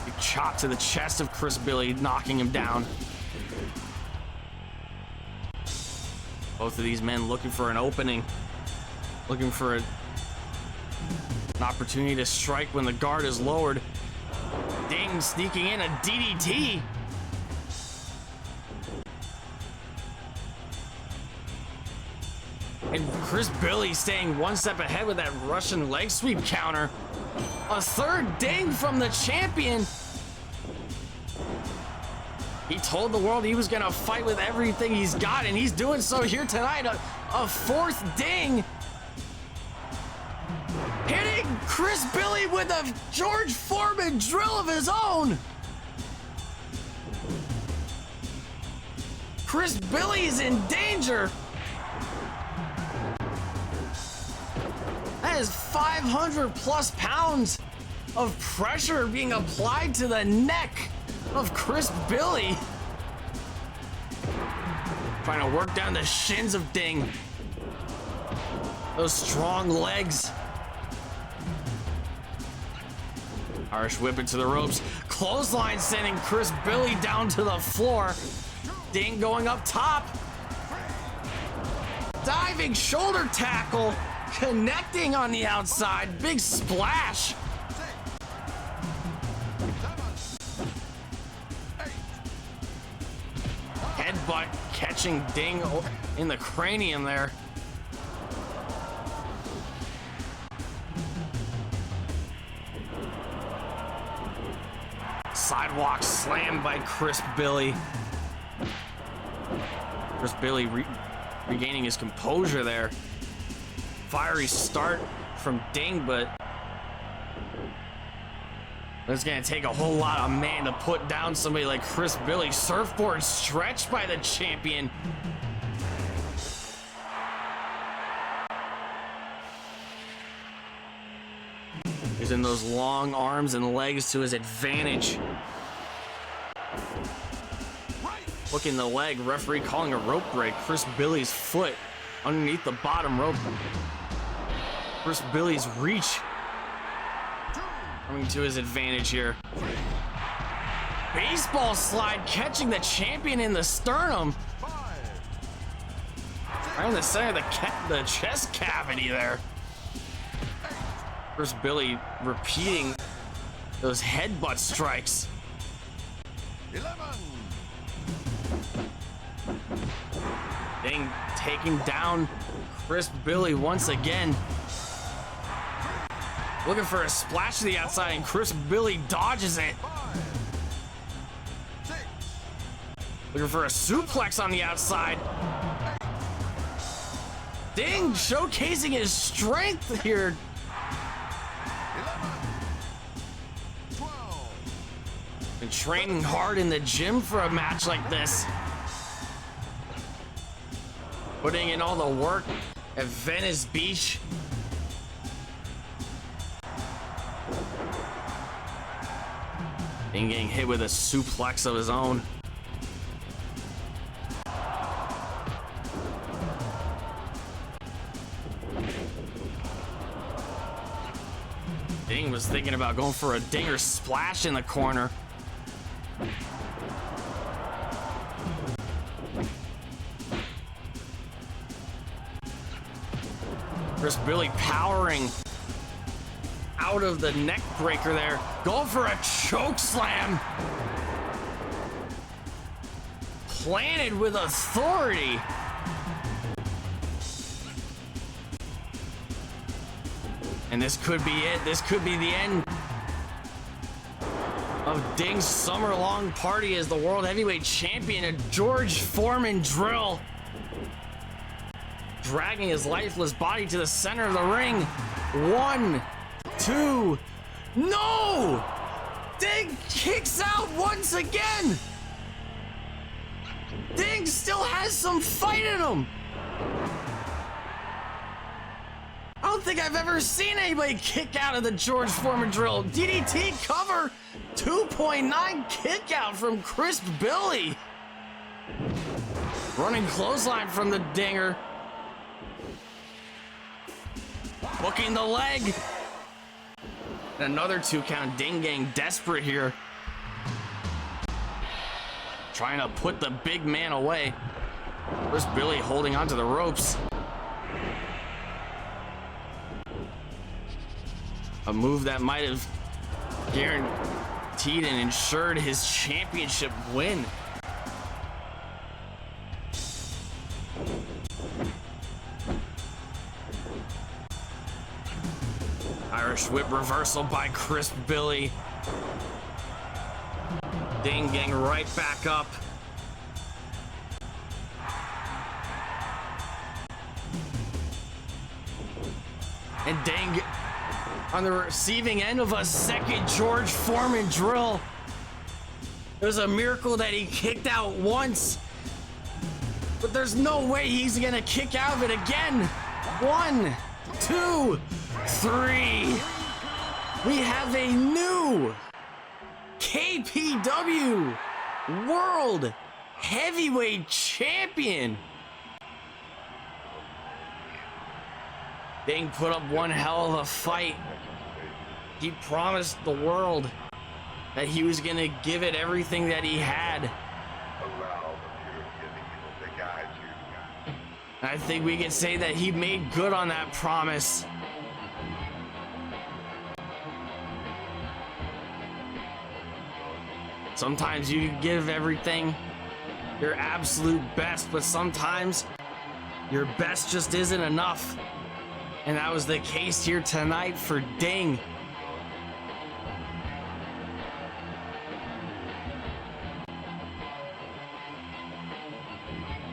Big chop to the chest of Chris Billy, knocking him down. Both of these men looking for an opening. Looking for an opportunity to strike when the guard is lowered. Ding sneaking in a DDT. And Chris Billy staying one step ahead with that Russian leg sweep counter. A third ding from the champion. He told the world he was gonna fight with everything he's got, and he's doing so here tonight. A fourth ding. Hitting Chris Billy with a George Foreman drill of his own. Chris Billy's in danger. That is 500+ pounds of pressure being applied to the neck of Chris Billy. Trying to work down the shins of Ding. Those strong legs. Irish whip into the ropes. Clothesline sending Chris Billy down to the floor. Ding going up top. Diving shoulder tackle. Connecting on the outside. Big splash. Headbutt catching Ding in the cranium there. Sidewalk slam by Chris Billy. Chris Billy regaining his composure there. Fiery start from Ding, but it's gonna take a whole lot of man to put down somebody like Chris Billy. Surfboard stretched by the champion. those long arms and legs to his advantage. Hooking the leg, referee calling a rope break. Chris Billy's foot underneath the bottom rope. Chris Billy's reach coming to his advantage here. Baseball slide catching the champion in the sternum. Right in the center of the chest cavity there. Chris Billy repeating those headbutt strikes. 11. Ding taking down Chris Billy once again. Looking for a splash to the outside, and Chris Billy dodges it. 5, 6, Looking for a suplex on the outside. Ding showcasing his strength here. 11, 12, Been training hard in the gym for a match like this. Putting in all the work at Venice Beach. And getting hit with a suplex of his own. Ding was thinking about going for a dinger splash in the corner. Chris Billy powering out of the neck breaker there. Going for a choke slam. Planted with authority. And this could be it. This could be the end of Ding's summer-long party as the World Heavyweight Champion, a George Foreman drill. Dragging his lifeless body to the center of the ring. 1, 2, no! Ding kicks out once again. Ding still has some fight in him. I don't think I've ever seen anybody kick out of the George Foreman drill. DDT cover, 2.9 kick out from Chris Billy. Running clothesline from the Dinger. Hooking the leg. And another 2 count. Ding getting desperate here. Trying to put the big man away. Chris Billy holding onto the ropes. A move that might have guaranteed and ensured his championship win. Irish whip reversal by Chris Billy. Ding getting right back up. And Ding on the receiving end of a second George Foreman drill. It was a miracle that he kicked out once, but there's no way he's gonna kick out of it again. 1, 2, 3. We have a new KPW World Heavyweight Champion. Ding put up one hell of a fight. He promised the world that he was gonna give it everything that he had. I think we can say that he made good on that promise. Sometimes you give everything, your absolute best, but sometimes your best just isn't enough. And that was the case here tonight for Ding.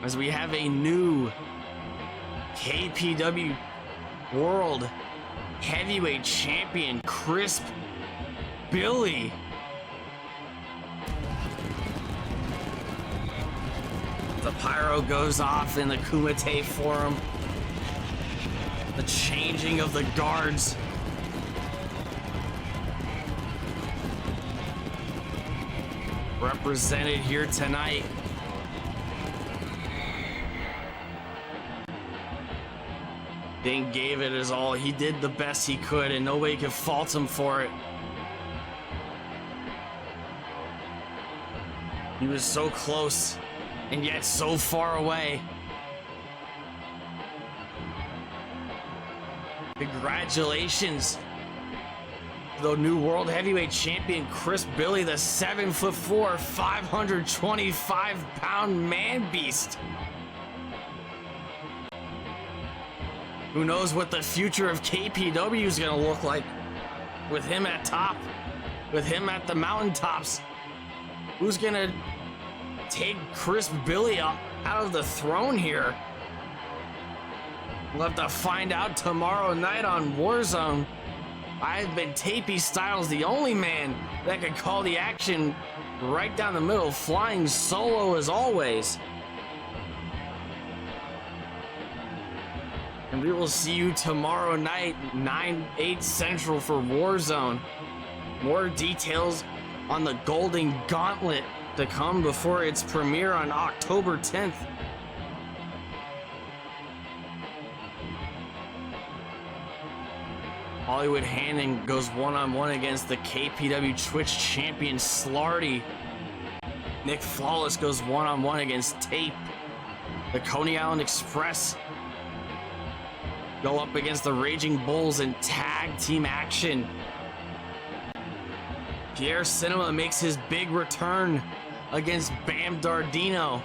As we have a new KPW World Heavyweight Champion, Chris Billy. The pyro goes off in the Kumite Forum. The changing of the guards. represented here tonight. Dane gave it his all. He did the best he could, and nobody could fault him for it. He was so close, and yet so far away. Congratulations to the new world heavyweight champion, Chris Billy, the 7'4", 525-pound man beast. Who knows what the future of KPW is gonna look like with him at top, with him at the mountaintops. Who's gonna take Chris Billy out of the throne here? We'll have to find out tomorrow night on Warzone. I've been Tapey Styles, the only man that could call the action right down the middle, flying solo as always. And we will see you tomorrow night, 9/8 Central for Warzone. More details on the Golden Gauntlet to come before its premiere on October 10th. Hollywood Hannon goes one-on-one against the KPW Twitch champion Slarty. Nick Flawless goes one-on-one against Tape. The Coney Island Express go up against the Raging Bulls in tag team action. Pierre Cinema makes his big return against Bam Dardino.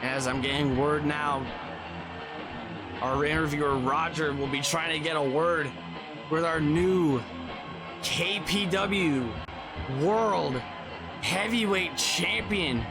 As I'm getting word now, our interviewer Roger will be trying to get a word with our new KPW World Heavyweight Champion,